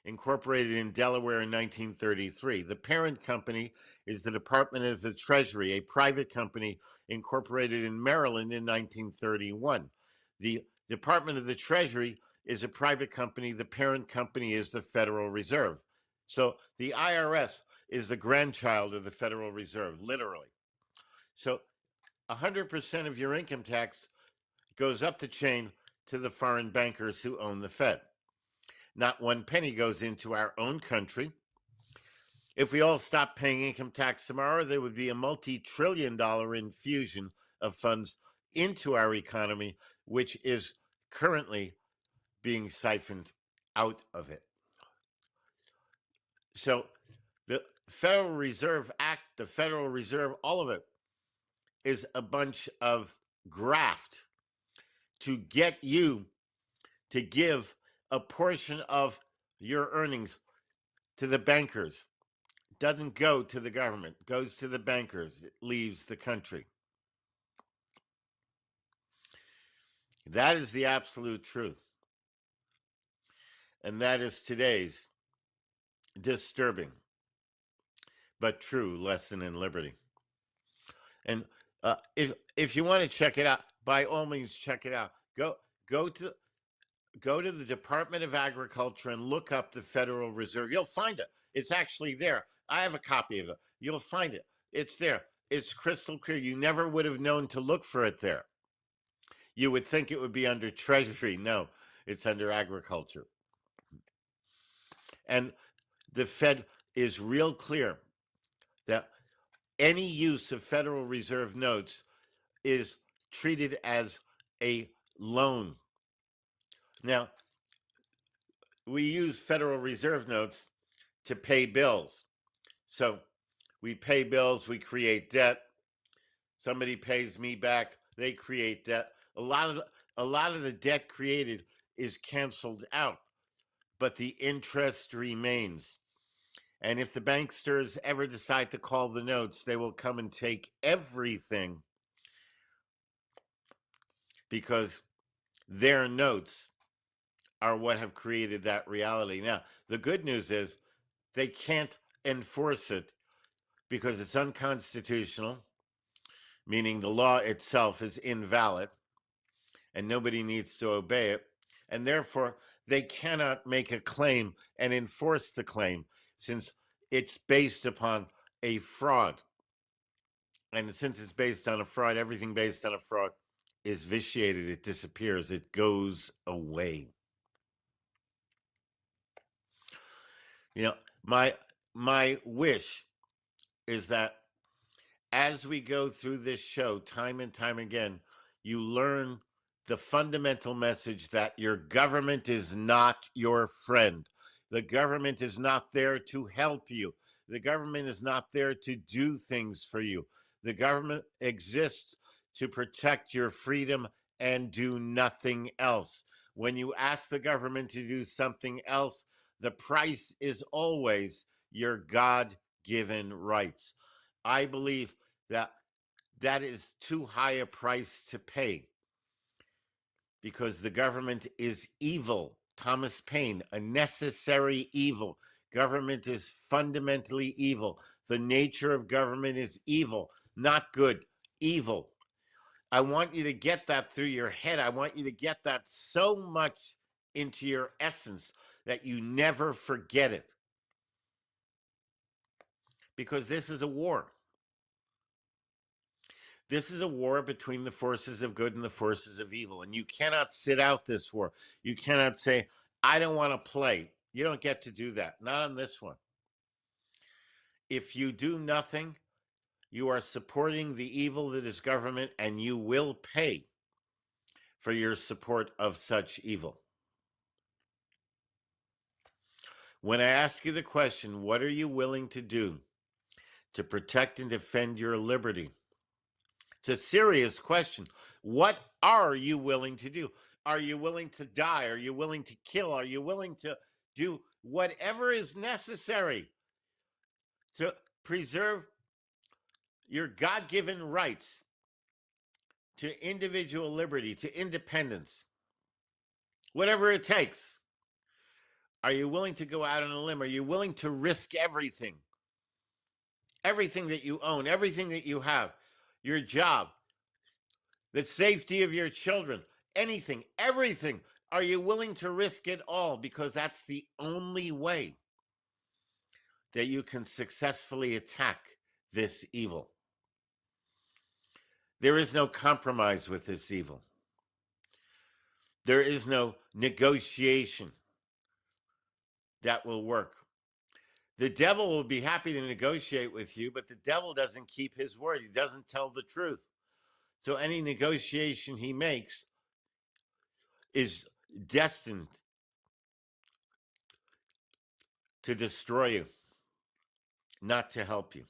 incorporated in Delaware in 1933. The parent company is the Department of the Treasury, a private company incorporated in Maryland in 1931. The Department of the Treasury is a private company. The parent company is the Federal Reserve. So the IRS is the grandchild of the Federal Reserve, literally. So 100% of your income tax goes up the chain to the foreign bankers who own the Fed. Not one penny goes into our own country. If we all stopped paying income tax tomorrow, there would be a multi-trillion-dollar infusion of funds into our economy, which is currently being siphoned out of it. So the Federal Reserve Act, the Federal Reserve, all of it is a bunch of graft to get you to give a portion of your earnings to the bankers. It doesn't go to the government, it goes to the bankers. It leaves the country. That is the absolute truth. And that is today's disturbing but true lesson in liberty. And if you want to check it out, by all means, check it out. Go to the Department of Agriculture and look up the Federal Reserve. You'll find it. It's actually there. I have a copy of it. You'll find it. It's there. It's crystal clear. You never would have known to look for it there. You would think it would be under Treasury. No, it's under Agriculture. And the Fed is real clear that any use of Federal Reserve notes is treated as a loan. Now, we use Federal Reserve notes to pay bills. So we pay bills, we create debt. Somebody pays me back, they create debt. A lot of the debt created is canceled out, but the interest remains. And if the banksters ever decide to call the notes, they will come and take everything because their notes are what have created that reality. Now, the good news is they can't enforce it because it's unconstitutional, meaning the law itself is invalid and nobody needs to obey it. And therefore, they cannot make a claim and enforce the claim since it's based upon a fraud. And since it's based on a fraud, everything based on a fraud is vitiated. It disappears. It goes away. You know, my wish is that as we go through this show time and time again, you learn the fundamental message that your government is not your friend. The government is not there to help you. The government is not there to do things for you. The government exists to protect your freedom and do nothing else. When you ask the government to do something else, the price is always your God-given rights. I believe that is too high a price to pay because the government is evil. Thomas Paine, a necessary evil Government is fundamentally evil. The nature of government is evil, not good, evil. I want you to get that through your head. I want you to get that so much into your essence that you never forget it. Because this is a war. This is a war between the forces of good and the forces of evil. And you cannot sit out this war. You cannot say, I don't want to play. You don't get to do that. Not on this one. If you do nothing, you are supporting the evil that is government, and you will pay for your support of such evil. When I ask you the question, what are you willing to do to protect and defend your liberty? It's a serious question. What are you willing to do? Are you willing to die? Are you willing to kill? Are you willing to do whatever is necessary to preserve your God-given rights to individual liberty, to independence? Whatever it takes. Are you willing to go out on a limb? Are you willing to risk everything? Everything that you own, everything that you have, your job, the safety of your children, anything, everything. Are you willing to risk it all? Because that's the only way that you can successfully attack this evil. There is no compromise with this evil. There is no negotiation that will work. The devil will be happy to negotiate with you, but the devil doesn't keep his word. He doesn't tell the truth. So any negotiation he makes is destined to destroy you, not to help you.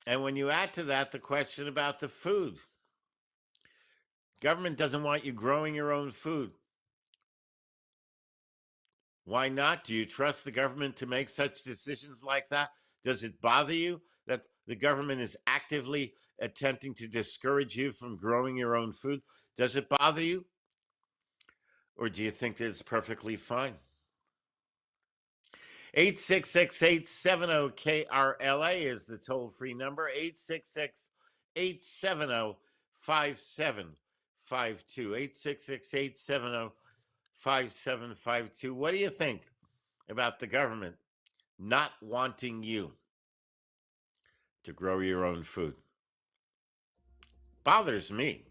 And when you add to that the question about the food, government doesn't want you growing your own food. Why not? Do you trust the government to make such decisions like that? Does it bother you that the government is actively attempting to discourage you from growing your own food? Does it bother you? Or do you think that it's perfectly fine? 866-870-KRLA is the toll-free number. 866-870-5752. 866-870-5752. What do you think about the government not wanting you to grow your own food? Bothers me.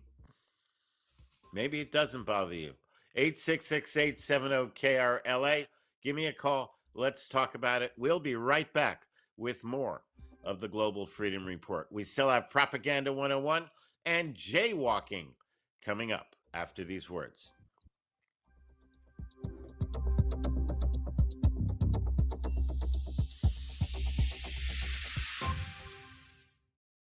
Maybe it doesn't bother you. 866-870-KRLA. Give me a call. Let's talk about it. We'll be right back with more of the Global Freedom Report. We still have Propaganda 101 and jaywalking coming up after these words.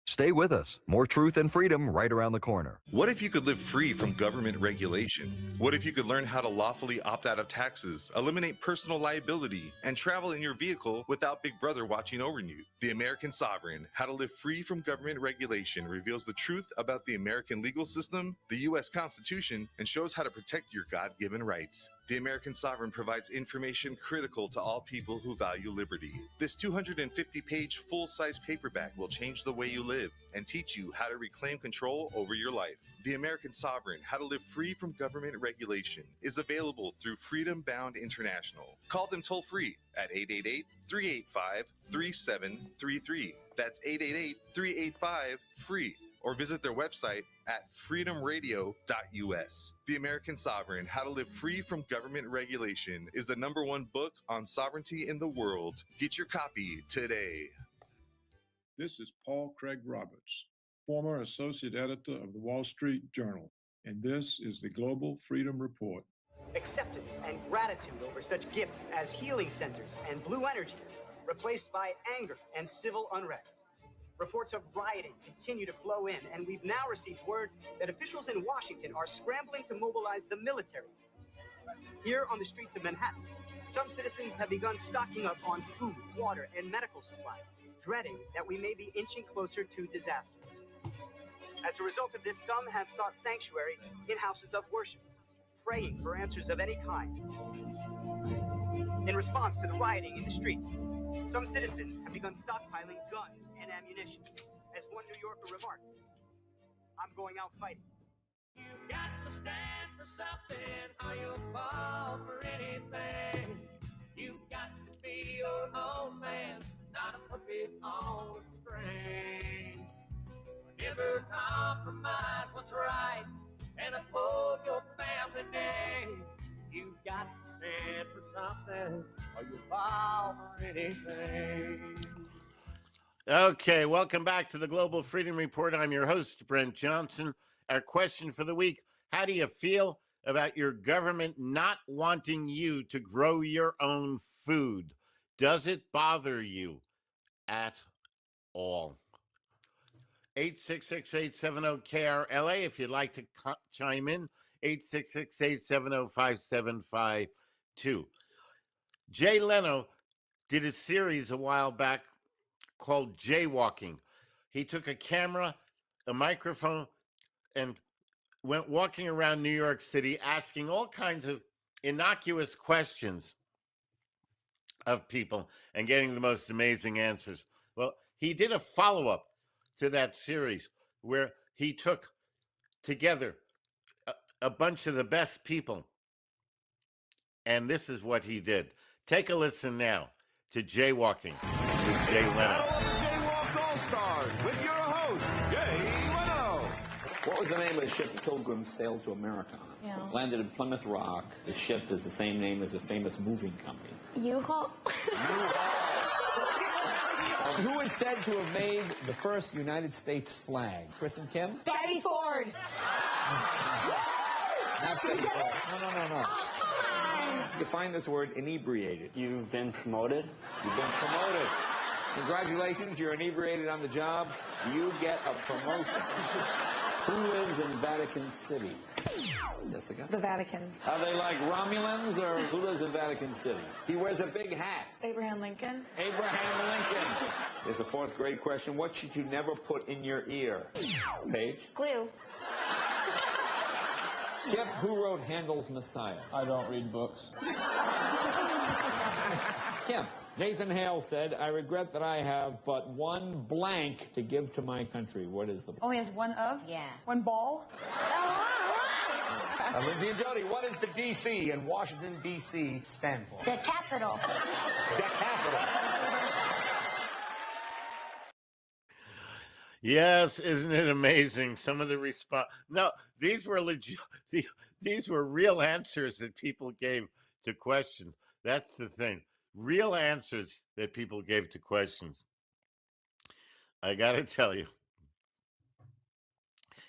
Stay with us. More truth and freedom right around the corner. What if you could live free from government regulation? What if you could learn how to lawfully opt out of taxes, eliminate personal liability, and travel in your vehicle without Big Brother watching over you? The American Sovereign, How to Live Free from Government Regulation, reveals the truth about the American legal system, the U.S. Constitution, and shows how to protect your God-given rights. The American Sovereign provides information critical to all people who value liberty. This 250-page full-size paperback will change the way you live and teach you how to reclaim control over your life. The American Sovereign, How to Live Free from Government Regulation, is available through Freedom Bound International. Call them toll-free at 888-385-3733. That's 888-385-FREE. Or visit their website at freedomradio.us. The American Sovereign, How to Live Free from Government Regulation is the #1 book on sovereignty in the world. Get your copy today. This is Paul Craig Roberts, former associate editor of the Wall Street Journal, and this is the Global Freedom Report. Acceptance and gratitude over such gifts as healing centers and blue energy, replaced by anger and civil unrest. Reports of rioting continue to flow in, and we've now received word that officials in Washington are scrambling to mobilize the military. Here on the streets of Manhattan, some citizens have begun stocking up on food, water, and medical supplies, dreading that we may be inching closer to disaster. As a result of this, some have sought sanctuary in houses of worship. praying for answers of any kind. In response to the rioting in the streets, some citizens have begun stockpiling guns and ammunition. As one New Yorker remarked, "I'm going out fighting." You got to stand for something or you'll fall for anything. You got to be your own man, not a puppet on a string. Never compromise what's right and uphold your family name. You got to stand for something or you'll fall for anything. Okay, welcome back to the Global Freedom Report. I'm your host, Brent Johnson. Our question for the week: how do you feel about your government not wanting you to grow your own food? Does it bother you at all? 866-870-KRLA if you'd like to chime in. 866-870-5752. Jay Leno did a series a while back called Jaywalking. He took a camera, a microphone, and went walking around New York City asking all kinds of innocuous questions of people and getting the most amazing answers. Well, he did a follow-up to that series where he took together a bunch of the best people, and this is what he did. Take a listen now to Jaywalking with Jay Leno. Jaywalk All-Stars with your host, Jay Leno. What was the name of the ship the Pilgrims sailed to America on? Yeah. Landed in Plymouth Rock. The ship is the same name as a famous moving company. U-Haul? Who is said to have made the first United States flag? Chris and Kim? Betty Ford. Not Betty Ford. No. Define this word, inebriated. You've been promoted? You've been promoted. Congratulations, you're inebriated on the job. You get a promotion. Who lives in Vatican City? Jessica? The Vatican. Are they like Romulans, or who lives in Vatican City? He wears a big hat. Abraham Lincoln. Abraham Lincoln. There's a fourth grade question. What should you never put in your ear? Paige? Glue. Kip, who wrote Handel's Messiah? I don't read books. Kim. Nathan Hale said, I regret that I have but one blank to give to my country. What is the blank? Only has one of? Yeah. One ball? Lindsay and Jody, what does the D.C. and Washington, D.C. stand for? The capital. The capital. Yes, isn't it amazing? Some of the response. No, these were legit. These were real answers that people gave to questions. That's the thing. Real answers that people gave to questions. I got to tell you,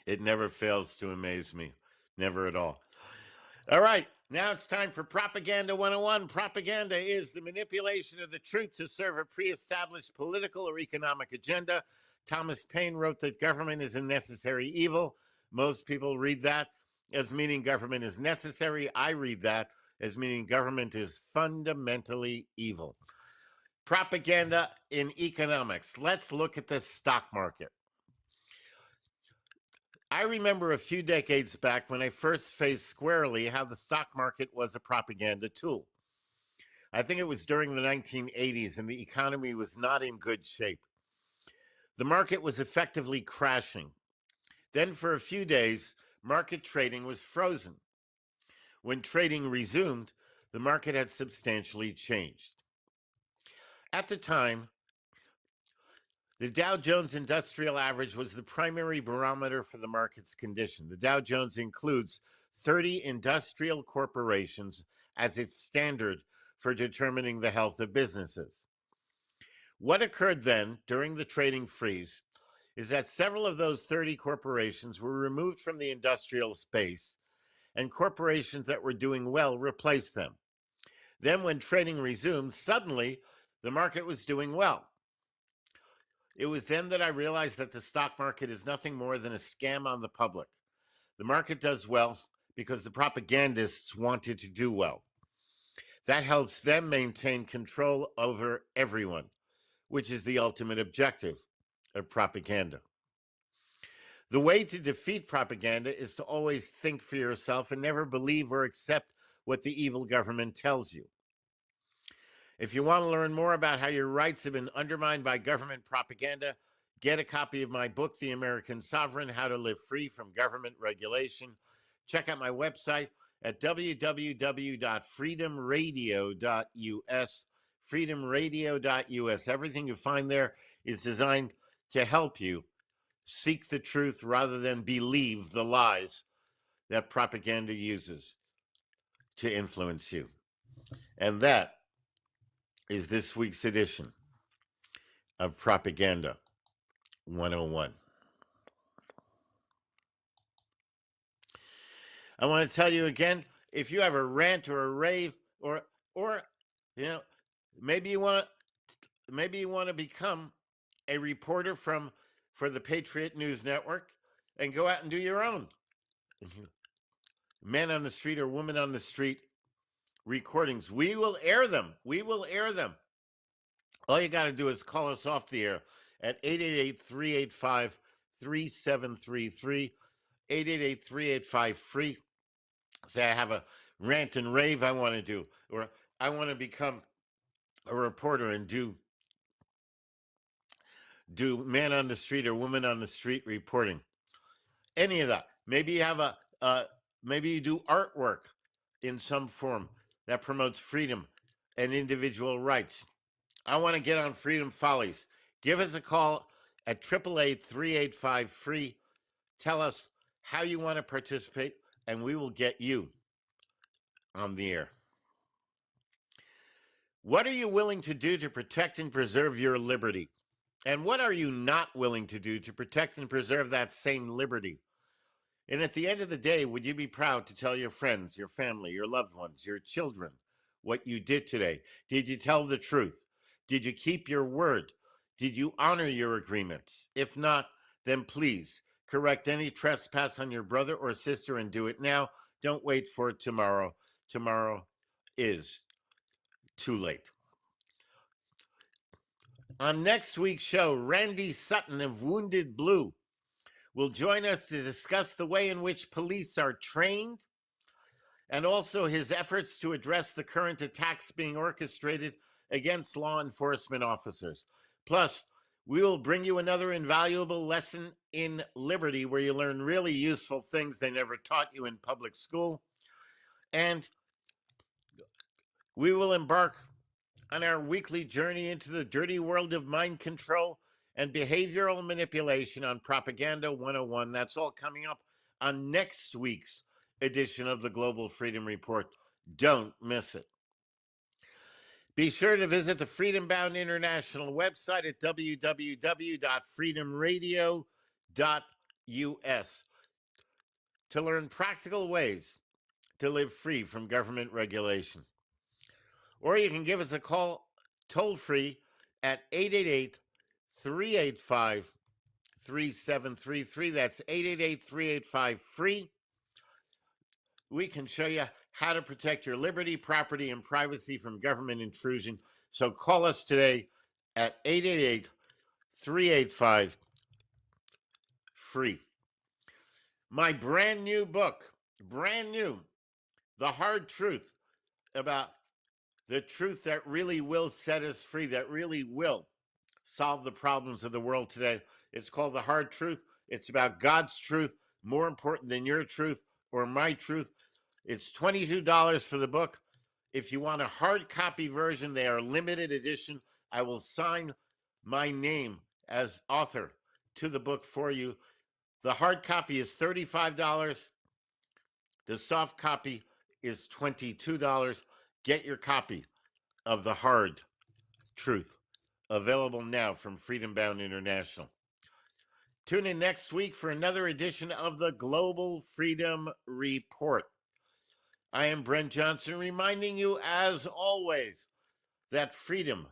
it never fails to amaze me. Never at all. All right, now it's time for Propaganda 101. Propaganda is the manipulation of the truth to serve a pre-established political or economic agenda. Thomas Paine wrote that government is a necessary evil. Most people read that as meaning government is necessary. I read that as meaning government is fundamentally evil. Propaganda in economics. Let's look at the stock market. I remember a few decades back when I first faced squarely how the stock market was a propaganda tool. I think it was during the 1980s and the economy was not in good shape. The market was effectively crashing. Then for a few days, market trading was frozen. When trading resumed, the market had substantially changed. At the time, the Dow Jones Industrial Average was the primary barometer for the market's condition. The Dow Jones includes 30 industrial corporations as its standard for determining the health of businesses. What occurred then during the trading freeze is that several of those 30 corporations were removed from the industrial space and corporations that were doing well replaced them. Then when trading resumed, suddenly the market was doing well. It was then that I realized that the stock market is nothing more than a scam on the public. The market does well because the propagandists want it to do well. That helps them maintain control over everyone, which is the ultimate objective of propaganda. The way to defeat propaganda is to always think for yourself and never believe or accept what the evil government tells you. If you want to learn more about how your rights have been undermined by government propaganda, get a copy of my book, The American Sovereign, How to Live Free from Government Regulation. Check out my website at www.freedomradio.us, freedomradio.us. Everything you find there is designed to help you seek the truth rather than believe the lies that propaganda uses to influence you. And that is this week's edition of Propaganda 101. I want to tell you again, if you have a rant or a rave, or you know, maybe you want to become a reporter for the Patriot News Network and go out and do your own man on the street or woman on the street recordings. We will air them. All you got to do is call us off the air at 888-385-3733, 888-385-FREE. Say, I have a rant and rave I want to do, or I want to become a reporter and do man on the street or woman on the street reporting. Any of that. Maybe you have maybe you do artwork in some form that promotes freedom and individual rights. I want to get on Freedom Follies. Give us a call at 888-385-FREE. Tell us how you want to participate, and we will get you on the air. What are you willing to do to protect and preserve your liberty? And what are you not willing to do to protect and preserve that same liberty? And at the end of the day, would you be proud to tell your friends, your family, your loved ones, your children what you did today? Did you tell the truth? Did you keep your word? Did you honor your agreements? If not, then please correct any trespass on your brother or sister and do it now. Don't wait for tomorrow. Tomorrow is too late. On next week's show, Randy Sutton of Wounded Blue will join us to discuss the way in which police are trained and also his efforts to address the current attacks being orchestrated against law enforcement officers. Plus, we will bring you another invaluable lesson in liberty where you learn really useful things they never taught you in public school. And we will embark on our weekly journey into the dirty world of mind control and behavioral manipulation on Propaganda 101. That's all coming up on next week's edition of the Global Freedom Report. Don't miss it. Be sure to visit the Freedom Bound International website at www.freedomradio.us to learn practical ways to live free from government regulation. Or you can give us a call toll free at 888-385-3733. That's 888-385-FREE. We can show you how to protect your liberty, property, and privacy from government intrusion. So call us today at 888-385-FREE. My brand new book, The Hard Truth about the truth that really will set us free, that really will solve the problems of the world today. It's called The Hard Truth. It's about God's truth, more important than your truth or my truth. It's $22 for the book. If you want a hard copy version, they are limited edition. I will sign my name as author to the book for you. The hard copy is $35. The soft copy is $22. Get your copy of The Hard Truth, available now from Freedom Bound International. Tune in next week for another edition of the Global Freedom Report. I am Brent Johnson, reminding you, as always, that freedom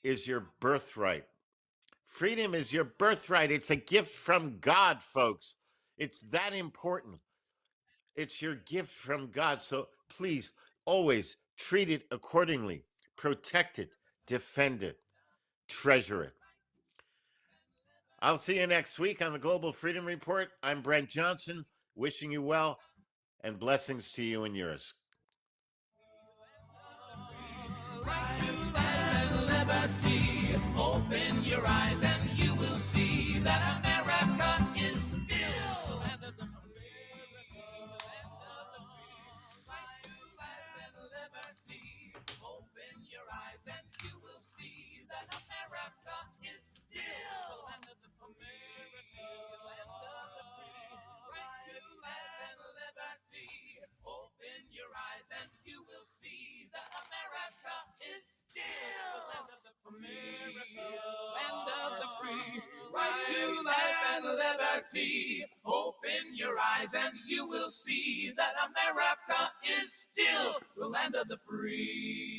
is your birthright. Freedom is your birthright. It's a gift from God, folks. It's that important. It's your gift from God. So please, always treat it accordingly. Protect it, defend it, treasure it. I'll see you next week on the Global Freedom Report. I'm Brent Johnson, wishing you well and blessings to you and yours. Liberty. Open your eyes and you will see that America is still the land of the free. Right to life and liberty. Open your eyes and you will see that America is still the land of the free. Land of the free. Right to life and liberty. Open your eyes and you will see that America is still the land of the free. Land of the free. Right to life and liberty. Open your eyes and you will see that America is still the land of the free.